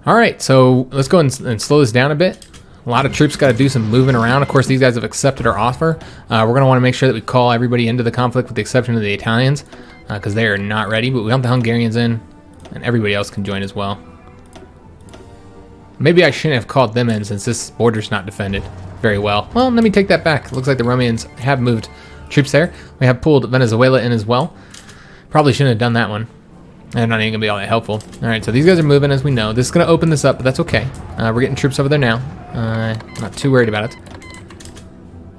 All right, so let's go and slow this down a bit. A lot of troops got to do some moving around. Of course, these guys have accepted our offer. We're going to want to make sure that we call everybody into the conflict with the exception of the Italians, because they are not ready, but we want the Hungarians in, and everybody else can join as well. Maybe I shouldn't have called them in since this border's not defended very well. Well, let me take that back. It looks like the Romanians have moved troops there. We have pulled Venezuela in as well. Probably shouldn't have done that one. They're not even going to be all that helpful. All right, so these guys are moving, as we know. This is going to open this up, but that's okay. We're getting troops over there now. Not too worried about it.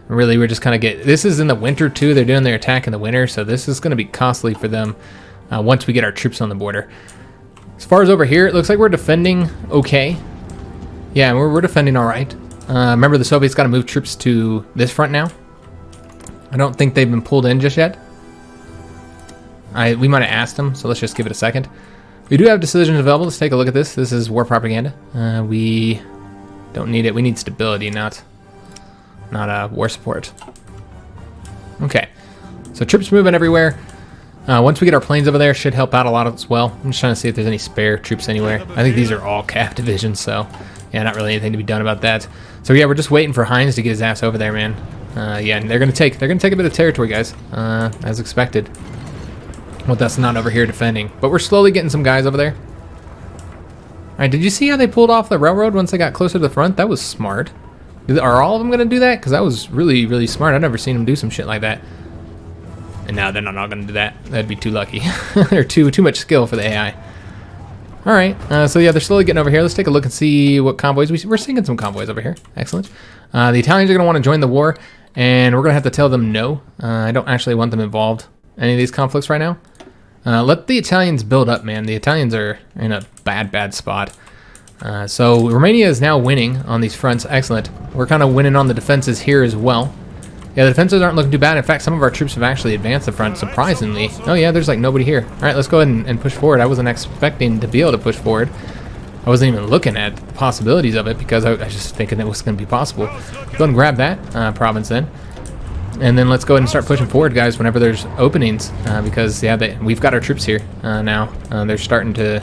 Really, we're just kind of this is in the winter, too. They're doing their attack in the winter, so this is going to be costly for them once we get our troops on the border. As far as over here, it looks like we're defending okay. Yeah, we're defending all right. Remember, the Soviets got to move troops to this front now. I don't think they've been pulled in just yet. We might have asked them, so let's just give it a second. We do have decisions available. Let's take a look at this. This is war propaganda. We don't need it. We need stability, not war support. Okay, so troops moving everywhere. Once we get our planes over there, should help out a lot as well. I'm just trying to see if there's any spare troops anywhere. I think these are all CAF divisions, so yeah, not really anything to be done about that. So yeah, we're just waiting for Heinz to get his ass over there, man. Yeah, and they're gonna take a bit of territory, guys, as expected. Well, that's not over here defending, but we're slowly getting some guys over there. Alright, did you see how they pulled off the railroad once they got closer to the front? That was smart. Are all of them going to do that? Because that was really, really smart. I've never seen them do some shit like that. And now they're not going to do that. That'd be too lucky. They're too much skill for the AI. Alright, so yeah, they're slowly getting over here. Let's take a look and see what convoys we see. We're seeing some convoys over here. Excellent. The Italians are going to want to join the war, and we're going to have to tell them no. I don't actually want them involved in any of these conflicts right now. Let the Italians build up, man. The Italians are in a bad spot. So Romania is now winning on these fronts. Excellent. We're kind of winning on the defenses here as well. Yeah, the defenses aren't looking too bad. In fact, some of our troops have actually advanced the front, surprisingly. Oh yeah, there's like nobody here. All right, let's go ahead and push forward. I wasn't expecting to be able to push forward. I wasn't even looking at the possibilities of it because I was just thinking it was going to be possible. Go ahead and grab that province then. And then let's go ahead and start pushing forward, guys, whenever there's openings. Because, yeah, we've got our troops here now. They're starting to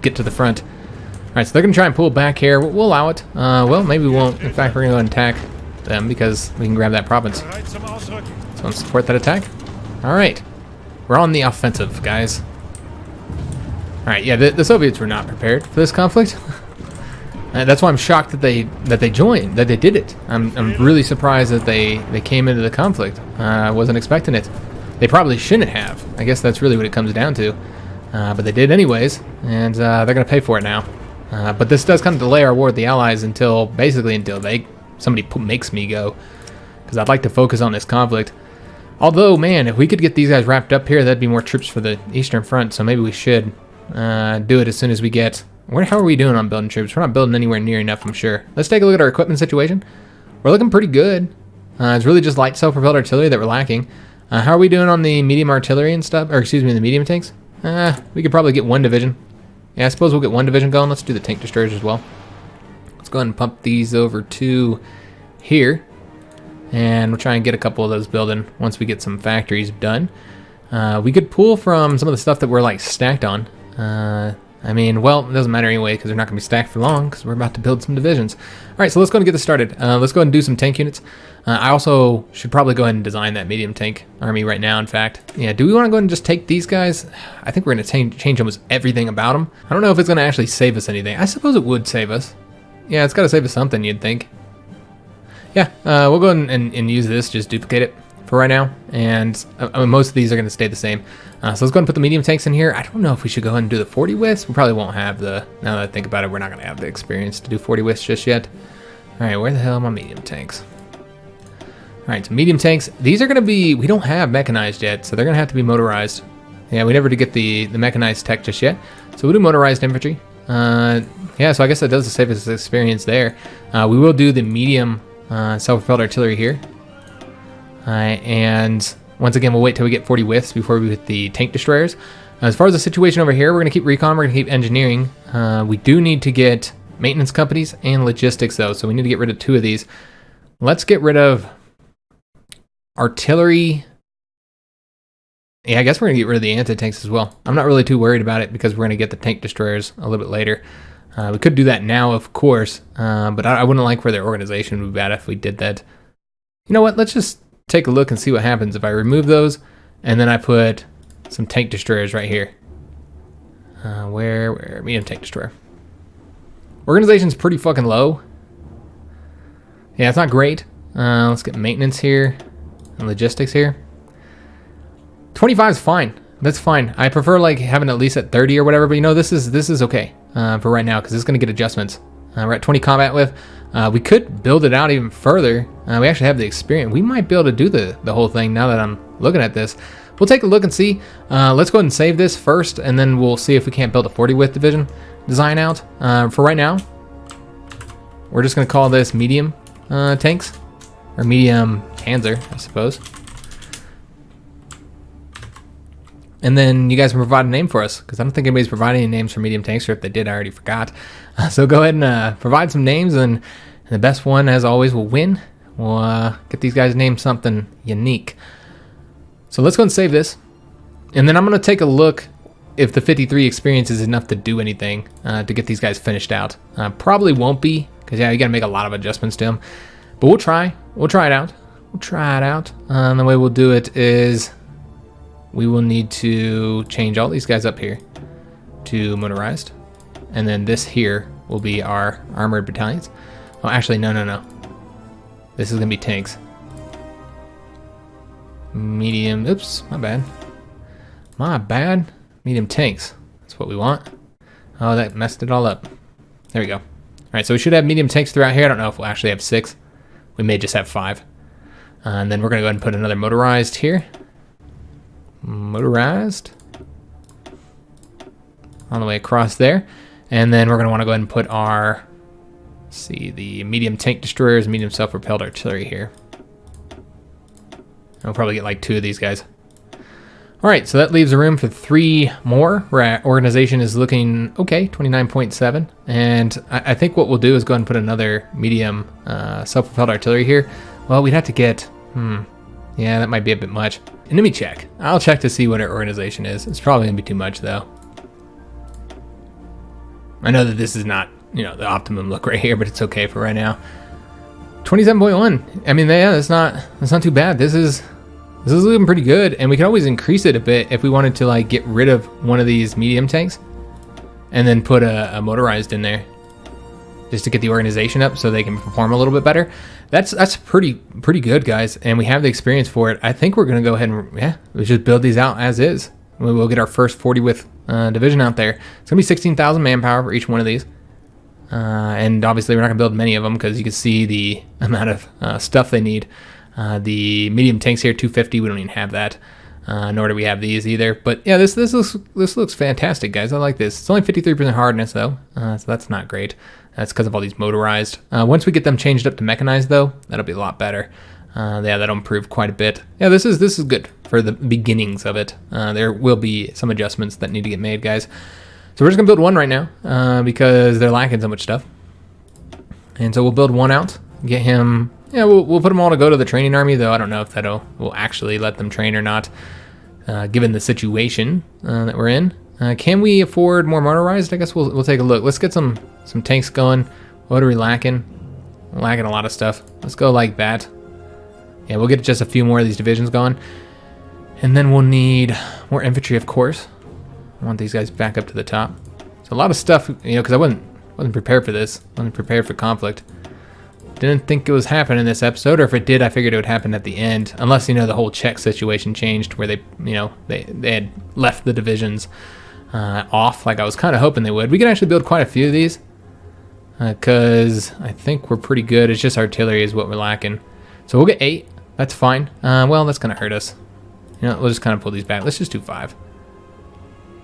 get to the front. All right, so they're going to try and pull back here. We'll allow it. Well, maybe we won't. In fact, we're going to go and attack them because we can grab that province. So let's support that attack. All right. We're on the offensive, guys. All right, yeah, the Soviets were not prepared for this conflict. That's why I'm shocked that they joined, that they did it. I'm really surprised that they came into the conflict. I wasn't expecting it. They probably shouldn't have. I guess that's really what it comes down to. But they did anyways, and they're going to pay for it now. But this does kind of delay our war with the Allies until somebody makes me go, because I'd like to focus on this conflict. Although, man, if we could get these guys wrapped up here, that'd be more troops for the Eastern Front. So maybe we should do it as soon as we get. How are we doing on building troops? We're not building anywhere near enough, I'm sure. Let's take a look at our equipment situation. We're looking pretty good. It's really just light self-propelled artillery that we're lacking. How are we doing on the medium artillery and stuff? Or excuse me, the medium tanks? We could probably get one division. Yeah, I suppose we'll get one division going. Let's do the tank destroyers as well. Let's go ahead and pump these over to here. And we'll try and get a couple of those building once we get some factories done. We could pull from some of the stuff that we're like stacked on. I mean, well, it doesn't matter anyway because they're not going to be stacked for long because we're about to build some divisions. All right, so let's go ahead and get this started. Let's go ahead and do some tank units. I also should probably go ahead and design that medium tank army right now, in fact. Yeah, do we want to go ahead and just take these guys? I think we're going to change almost everything about them. I don't know if it's going to actually save us anything. I suppose it would save us. Yeah, it's got to save us something, you'd think. Yeah, we'll go ahead and use this, just duplicate it for right now. And I mean, most of these are going to stay the same. So let's go ahead and put the medium tanks in here. I don't know if we should go ahead and do the 40 withs. We probably won't have now that I think about it, we're not going to have the experience to do 40 withs just yet. All right, where the hell are my medium tanks? All right, so medium tanks. These are going to be, we don't have mechanized yet, so they're going to have to be motorized. Yeah, we never did get the mechanized tech just yet. So we'll do motorized infantry. Yeah, so I guess that does save us experience there. We will do the medium self-propelled artillery here. And once again, we'll wait till we get 40 withs before we hit the tank destroyers. As far as the situation over here, we're going to keep recon, we're going to keep engineering. We do need to get maintenance companies and logistics, though, so we need to get rid of 2 of these. Let's get rid of artillery. Yeah, I guess we're going to get rid of the anti-tanks as well. I'm not really too worried about it because we're going to get the tank destroyers a little bit later. We could do that now, of course, but I wouldn't like where their organization would be bad if we did that. You know what? Let's just take a look and see what happens if I remove those, and then I put some tank destroyers right here. Where? Medium tank destroyer. Organization's pretty fucking low. Yeah, it's not great. Let's get maintenance here and logistics here. 25 is fine. That's fine. I prefer like having at least at 30 or whatever, but you know, this is okay for right now because it's going to get adjustments. We're at 20 combat with. We could build it out even further. We actually have the experience. We might be able to do the whole thing now that I'm looking at this. We'll take a look and see. Let's go ahead and save this first, and then we'll see if we can't build a 40 width division design out. For right now, we're just going to call this medium tanks, or medium Panzer, I suppose. And then you guys can provide a name for us, because I don't think anybody's providing any names for medium tanks, or if they did, I already forgot. So go ahead and provide some names, and the best one, as always, will win. We'll get these guys named something unique. So let's go and save this. And then I'm going to take a look if the 53 experience is enough to do anything to get these guys finished out. Probably won't be, because yeah, you got to make a lot of adjustments to them. But we'll try. We'll try it out. We'll try it out. And the way we'll do it is we will need to change all these guys up here to motorized. and then this here will be our armored battalions. Oh, actually, no. This is gonna be tanks. Medium, oops, my bad. Medium tanks, that's what we want. Oh, that messed it all up. There we go. All right, so we should have medium tanks throughout here. I don't know if we'll actually have 6. We may just have 5. And then we're gonna go ahead and put another motorized here. Motorized. All the way across there. And then we're gonna wanna go ahead and put our, let's see, the medium tank destroyers, medium self-propelled artillery here. I'll probably get like 2 of these guys. All right, so that leaves a room for 3 more. Our organization is looking okay, 29.7. And I think what we'll do is go ahead and put another medium self-propelled artillery here. Well, we'd have to get, yeah, that might be a bit much. Enemy check. I'll check to see what our organization is. It's probably gonna be too much though. I know that this is not, you know, the optimum look right here, but it's okay for right now. 27.1. I mean, yeah, that's not too bad. This is looking pretty good, and we can always increase it a bit if we wanted to like get rid of one of these medium tanks and then put a motorized in there just to get the organization up so they can perform a little bit better. That's pretty good, guys, and we have the experience for it. I think we're gonna go ahead and we just build these out as is. We'll get our first 40 width division out there. It's gonna be 16,000 manpower for each one of these. And obviously we're not gonna build many of them because you can see the amount of stuff they need. The medium tanks here, 250, we don't even have that. Nor do we have these either. But yeah, this looks fantastic, guys. I like this. It's only 53% hardness though, so that's not great. That's because of all these motorized. Once we get them changed up to mechanized though, that'll be a lot better. Yeah, that'll improve quite a bit. Yeah, this is good for the beginnings of it. There will be some adjustments that need to get made, guys. So we're just gonna build one right now because they're lacking so much stuff. And so we'll build one out, get him. Yeah, we'll put them all to go to the training army, though I don't know if will actually let them train or not, given the situation that we're in. Can we afford more motorized? I guess we'll take a look. Let's get some tanks going. What are we lacking? We're lacking a lot of stuff. Let's go like that. Yeah, we'll get just a few more of these divisions going. And then we'll need more infantry, of course. I want these guys back up to the top. So a lot of stuff, you know, because I wasn't prepared for this. Wasn't prepared for conflict. Didn't think it was happening in this episode, or if it did, I figured it would happen at the end. Unless, you know, the whole Czech situation changed where they, you know, they had left the divisions off like I was kind of hoping they would. We can actually build quite a few of these because I think we're pretty good. It's just artillery is what we're lacking. So we'll get 8. That's fine. Well, that's going to hurt us. You know, we'll just kind of pull these back. Let's just do 5.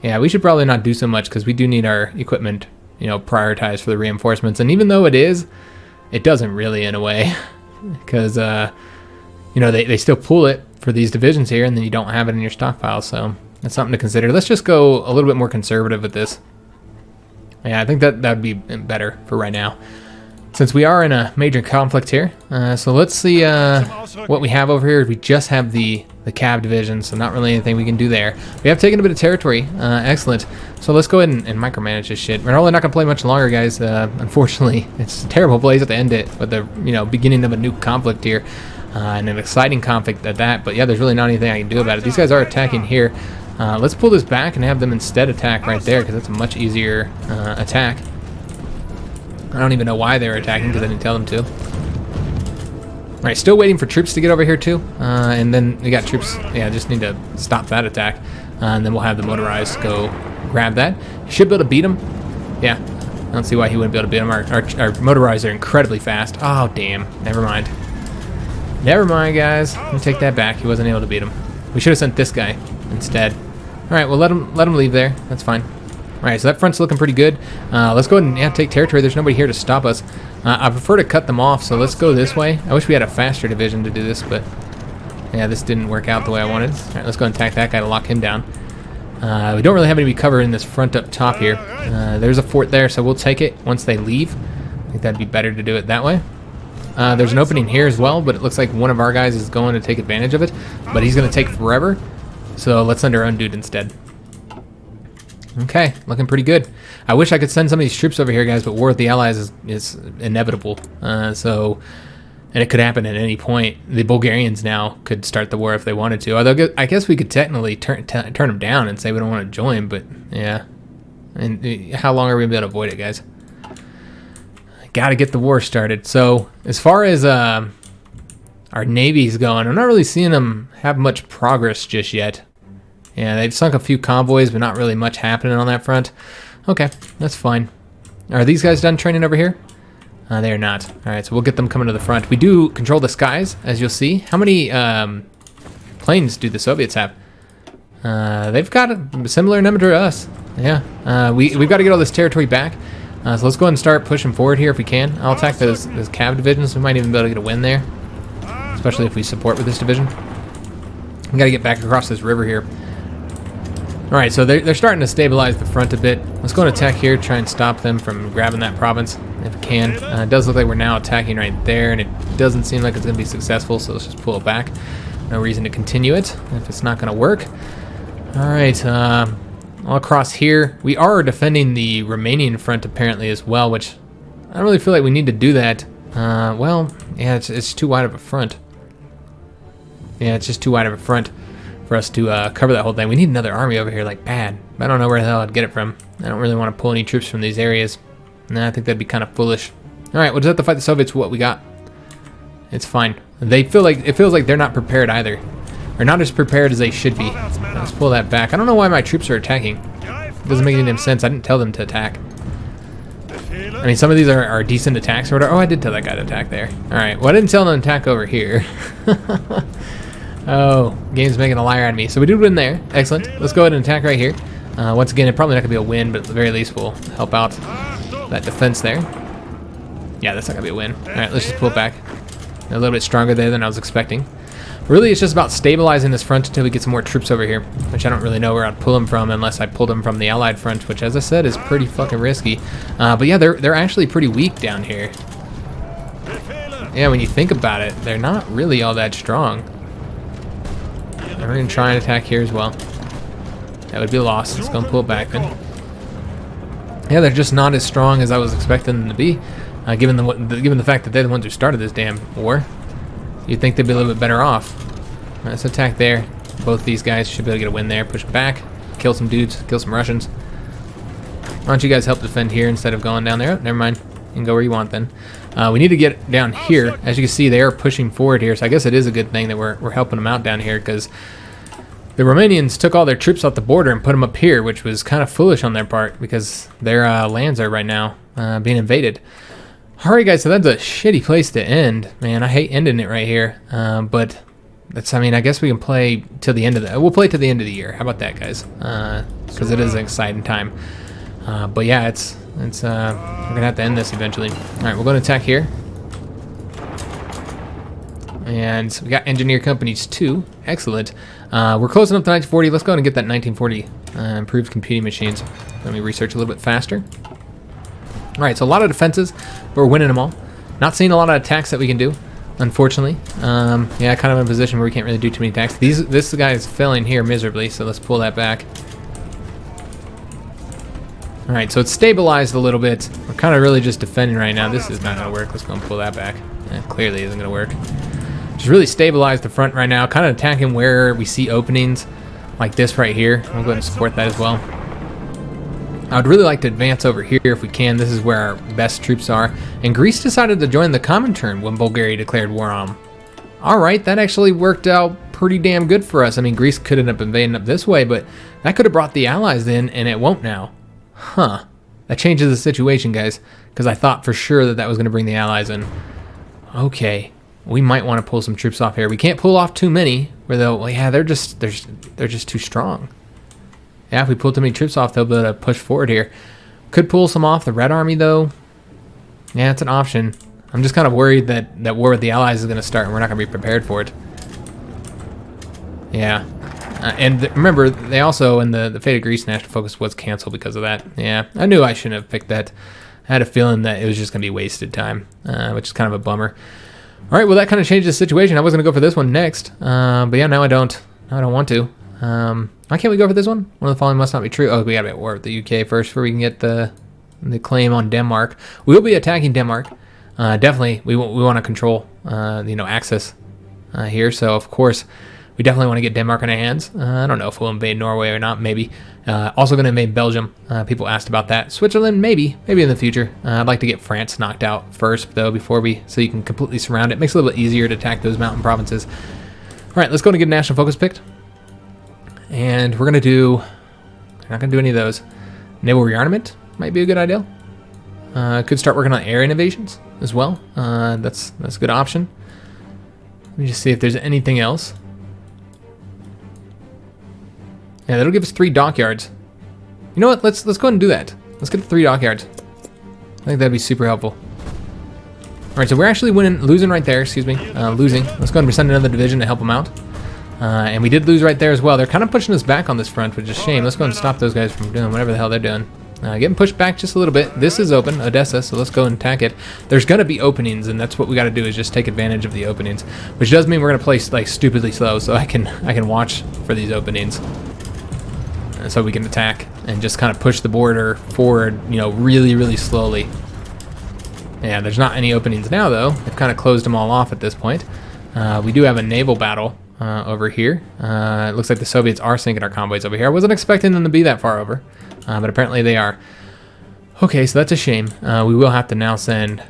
Yeah, we should probably not do so much because we do need our equipment, you know, prioritized for the reinforcements. And even though it doesn't really in a way because, you know, they still pull it for these divisions here and then you don't have it in your stockpile. So that's something to consider. Let's just go a little bit more conservative with this. Yeah, I think that would be better for right now, since we are in a major conflict here. So let's see what we have over here. We just have the cab division, so not really anything we can do there. We have taken a bit of territory. Excellent. So let's go ahead and micromanage this shit. We're probably not going to play much longer, guys. Unfortunately, it's a terrible place to end it with the, you know, beginning of a new conflict here. And an exciting conflict at that. But yeah, there's really not anything I can do about it. These guys are attacking here. Let's pull this back and have them instead attack right there, because that's a much easier attack. I don't even know why they were attacking because I didn't tell them to. All right, still waiting for troops to get over here too. And then we got troops. Yeah, just need to stop that attack. And then we'll have the motorized go grab that. Should be able to beat him. Yeah, I don't see why he wouldn't be able to beat him. Our motorized are incredibly fast. Oh, damn. Never mind. Never mind, guys. Let me take that back. He wasn't able to beat him. We should have sent this guy instead. All right, well, let him leave there. That's fine. All right, so that front's looking pretty good. Let's go ahead and take territory. There's nobody here to stop us. I prefer to cut them off, so let's go this way. I wish we had a faster division to do this, but yeah, this didn't work out the way I wanted. All right, let's go and attack that guy to lock him down. We don't really have any cover in this front up top here. There's a fort there, so we'll take it once they leave. I think that'd be better to do it that way. There's an opening here as well, but it looks like one of our guys is going to take advantage of it, but he's going to take forever. So let's send our own dude instead. Okay, looking pretty good. I wish I could send some of these troops over here, guys, but war with the Allies is inevitable. And it could happen at any point. The Bulgarians now could start the war if they wanted to. Although I guess we could technically turn them down and say we don't want to join, but yeah. And how long are we going to be able to avoid it, guys? Got to get the war started. So as far as our Navy's going, I'm not really seeing them have much progress just yet. Yeah, they've sunk a few convoys, but not really much happening on that front. Okay, that's fine. Are these guys done training over here? They are not. All right, so we'll get them coming to the front. We do control the skies, as you'll see. How many planes do the Soviets have? They've got a similar number to us. Yeah, we've got to get all this territory back. So let's go ahead and start pushing forward here if we can. I'll attack those cav divisions. We might even be able to get a win there, especially if we support with this division. We got to get back across this river here. All right, so they're starting to stabilize the front a bit. Let's go and attack here, try and stop them from grabbing that province if we can. It does look like we're now attacking right there, and it doesn't seem like it's going to be successful, so let's just pull it back. No reason to continue it if it's not going to work. All right, all across here, we are defending the Romanian front apparently as well, which I don't really feel like we need to do that. Well, yeah, it's too wide of a front. Yeah, it's just too wide of a front for us to cover that whole thing. We need another army over here, like bad. I don't know where the hell I'd get it from. I don't really want to pull any troops from these areas. Nah, I think that'd be kind of foolish. All right, we'll just have to fight the Soviets with what we got. It's fine. It feels like they're not prepared either, or not as prepared as they should be. Let's pull that back. I don't know why my troops are attacking. It doesn't make any damn sense. I didn't tell them to attack. I mean, some of these are decent attacks or whatever. Oh, I did tell that guy to attack there. All right. Well, I didn't tell them to attack over here. Oh, game's making a liar out of me. So we did win there. Excellent. Let's go ahead and attack right here. Once again, it's probably not going to be a win, but at the very least we'll help out that defense there. Yeah, that's not going to be a win. All right, let's just pull it back. A little bit stronger there than I was expecting. Really, it's just about stabilizing this front until we get some more troops over here, which I don't really know where I'd pull them from unless I pulled them from the Allied front, which, as I said, is pretty fucking risky. But yeah, they're actually pretty weak down here. Yeah, when you think about it, they're not really all that strong. We're going to try and attack here as well. That would be a loss. Let's go and pull it back then. Yeah, they're just not as strong as I was expecting them to be, given the fact that they're the ones who started this damn war. You'd think they'd be a little bit better off. Let's attack there. Both these guys should be able to get a win there. Push back, kill some dudes, kill some Russians. Why don't you guys help defend here instead of going down there? Oh, never mind. You can go where you want then. We need to get down here. As you can see, they are pushing forward here, so I guess it is a good thing that we're helping them out down here, because the Romanians took all their troops off the border and put them up here, which was kind of foolish on their part, because their lands are right now being invaded. Alright guys, so that's a shitty place to end. Man, I hate ending it right here. But that's, I mean, I guess we can play till the end of the, we'll play to the end of the year. How about that, guys? Because it is an exciting time. But yeah, we're gonna have to end this eventually. Alright, we're gonna attack here. And we got engineer companies too. Excellent. We're close enough to 1940. Let's go ahead and get that 1940 improved computing machines. Let me research a little bit faster. Alright, so a lot of defenses, but we're winning them all. Not seeing a lot of attacks that we can do, unfortunately. Yeah, kind of in a position where we can't really do too many attacks. This guy is failing here miserably, so let's pull that back. Alright, so it's stabilized a little bit. We're kind of really just defending right now. This is not going to work. Let's go and pull that back. It clearly isn't going to work. Just really stabilize the front right now. Kind of attacking where we see openings, like this right here. We'll go ahead and support that as well. I would really like to advance over here if we can. This is where our best troops are. And Greece decided to join the Comintern when Bulgaria declared war on them. Alright, that actually worked out pretty damn good for us. I mean, Greece could end up invading up this way, but that could have brought the Allies in, and it won't now. Huh. That changes the situation, guys, because I thought for sure that was going to bring the Allies in. Okay, we might want to pull some troops off here. We can't pull off too many, where they'll, well, yeah, they're just too strong. Yeah, if we pull too many troops off, they'll be able to push forward here. Could pull some off the Red Army, though. Yeah, it's an option. I'm just kind of worried that war with the Allies is going to start, and we're not going to be prepared for it. Yeah. And remember, they also, in the Fate of Greece National Focus was canceled because of that. Yeah, I knew I shouldn't have picked that. I had a feeling that it was just going to be wasted time, which is kind of a bummer. All right, well, that kind of changed the situation. I was going to go for this one next, but yeah, now I don't. Now I don't want to. Why can't we go for this one? One of the following must not be true. Oh, we got to be at war with the UK first before we can get the claim on Denmark. We will be attacking Denmark. Definitely, we want to control, access here. So of course, We definitely want to get Denmark in our hands. I don't know if we'll invade Norway or not, maybe. Also going to invade Belgium. People asked about that. Switzerland, maybe in the future. I'd like to get France knocked out first, though, so you can completely surround it. Makes it a little bit easier to attack those mountain provinces. All right, let's go and get a national focus picked. And we're going to do... We're not going to do any of those. Naval rearmament might be a good idea. Could start working on area innovations as well. That's a good option. Let me just see if there's anything else. Yeah, that'll give us 3 dockyards. You know what? Let's go ahead and do that. Let's get the 3 dockyards. I think that'd be super helpful. All right, so we're actually losing right there. Excuse me, losing. Let's go ahead and send another division to help them out. And we did lose right there as well. They're kind of pushing us back on this front, which is a shame. Let's go ahead and stop those guys from doing whatever the hell they're doing. Getting pushed back just a little bit. This is open, Odessa, so let's go and attack it. There's going to be openings, and that's what we got to do is just take advantage of the openings, which does mean we're going to play like stupidly slow, so I can watch for these openings, and so we can attack and just kind of push the border forward, you know, really, really slowly. Yeah, there's not any openings now, though. They've kind of closed them all off at this point. We do have a naval battle over here. It looks like the Soviets are sinking our convoys over here. I wasn't expecting them to be that far over. But apparently they are. Okay, so that's a shame. We will have to now send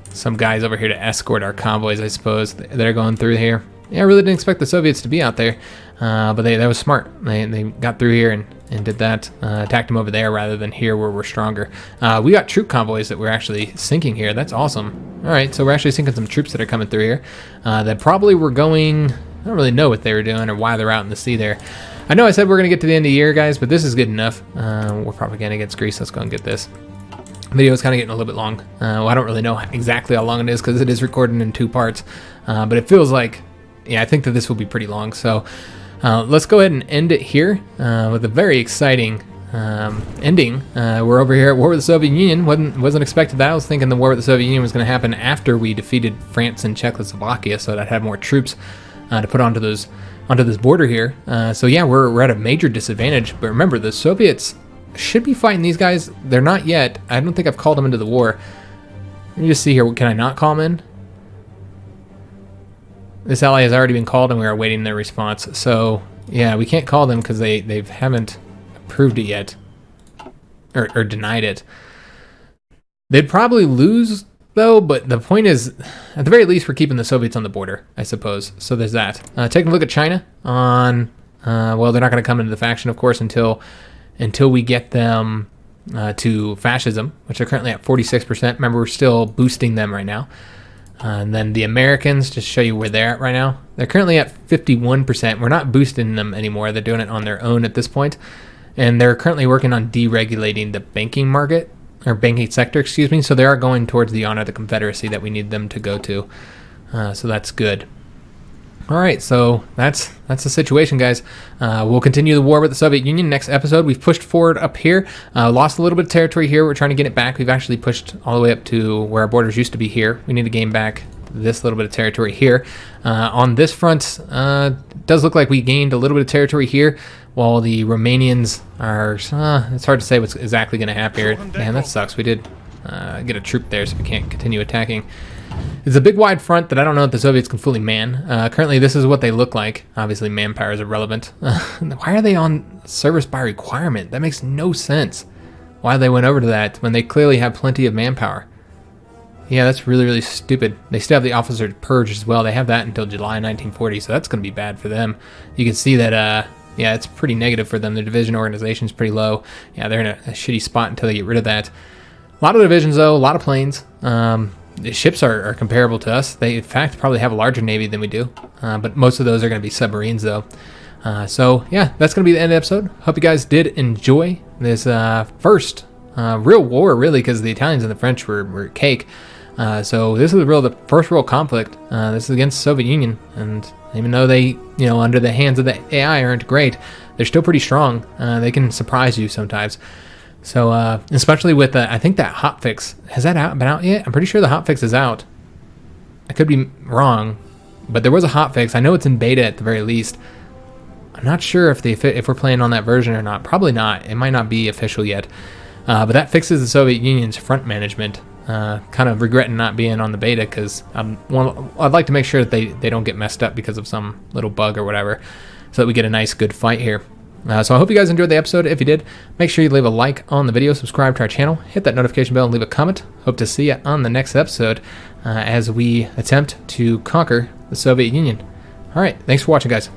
some guys over here to escort our convoys, I suppose. They're going through here. Yeah, I really didn't expect the Soviets to be out there, but that was smart. They got through here and did that. Attacked them over there rather than here where we're stronger. We got troop convoys that we're actually sinking here. That's awesome. All right, so we're actually sinking some troops that are coming through here that probably were going... I don't really know what they were doing or why they're out in the sea there. I know I said we're going to get to the end of the year, guys, but this is good enough. We're propaganda against Greece. Let's go and get this. Video is kind of getting a little bit long. Well, I don't really know exactly how long it is because it is recorded in 2 parts. But it feels like, yeah, I think that this will be pretty long. So let's go ahead and end it here with a very exciting ending. We're over here at war with the Soviet Union. Wasn't expected that. I was thinking the war with the Soviet Union was going to happen after we defeated France and Czechoslovakia, so that I'd have more troops to put onto this border here. So yeah, we're at a major disadvantage. But remember, the Soviets should be fighting these guys. They're not yet. I don't think I've called them into the war. Let me just see here. Can I not call them in? This ally has already been called, and we are awaiting their response. So yeah, we can't call them because they haven't approved it yet or denied it. They'd probably lose, though, but the point is, at the very least, we're keeping the Soviets on the border, I suppose. So there's that. Taking a look at China on, well, they're not going to come into the faction, of course, until we get them to fascism, which are currently at 46%. Remember, we're still boosting them right now. And then the Americans, just to show you where they're at right now, they're currently at 51%. We're not boosting them anymore. They're doing it on their own at this point. And they're currently working on deregulating the banking market. Or banking sector, excuse me. So they are going towards the honor of the Confederacy that we need them to go to. So that's good. All right, so that's the situation, guys. We'll continue the war with the Soviet Union next episode. We've pushed forward up here, lost a little bit of territory here. We're trying to get it back. We've actually pushed all the way up to where our borders used to be here. We need to gain back this little bit of territory here. On this front, it does look like we gained a little bit of territory here, while the Romanians are, it's hard to say what's exactly going to happen here. Man, that sucks. We did get a troop there, so we can't continue attacking. It's a big wide front that I don't know if the Soviets can fully man. Currently, this is what they look like. Obviously, manpower is irrelevant. Why are they on service by requirement? That makes no sense. Why they went over to that when they clearly have plenty of manpower. Yeah, that's really, really stupid. They still have the officer purge as well. They have that until July 1940, so that's going to be bad for them. You can see that, yeah, it's pretty negative for them. Their division organization is pretty low. Yeah, they're in a shitty spot until they get rid of that. A lot of divisions, though, a lot of planes. The ships are comparable to us. They, in fact, probably have a larger navy than we do. But most of those are going to be submarines, though. So, yeah, that's going to be the end of the episode. Hope you guys did enjoy this first real war, really, because the Italians and the French were cake. So this is the first real conflict. This is against the Soviet Union, and even though they, under the hands of the AI aren't great, they're still pretty strong. They can surprise you sometimes. So especially with I think that hotfix, has that been out yet? I'm pretty sure the hotfix is out. I could be wrong, but there was a hotfix. I know it's in beta at the very least. I'm not sure if we're playing on that version or not. Probably not. It might not be official yet. But that fixes the Soviet Union's front management. kind of regretting not being on the beta because I'd like to make sure that they don't get messed up because of some little bug or whatever, so that we get a nice good fight here. So I hope you guys enjoyed the episode. If you did, make sure you leave a like on the video, subscribe to our channel, hit that notification bell, and leave a comment. Hope to see you on the next episode as we attempt to conquer the Soviet Union. All right, thanks for watching, guys.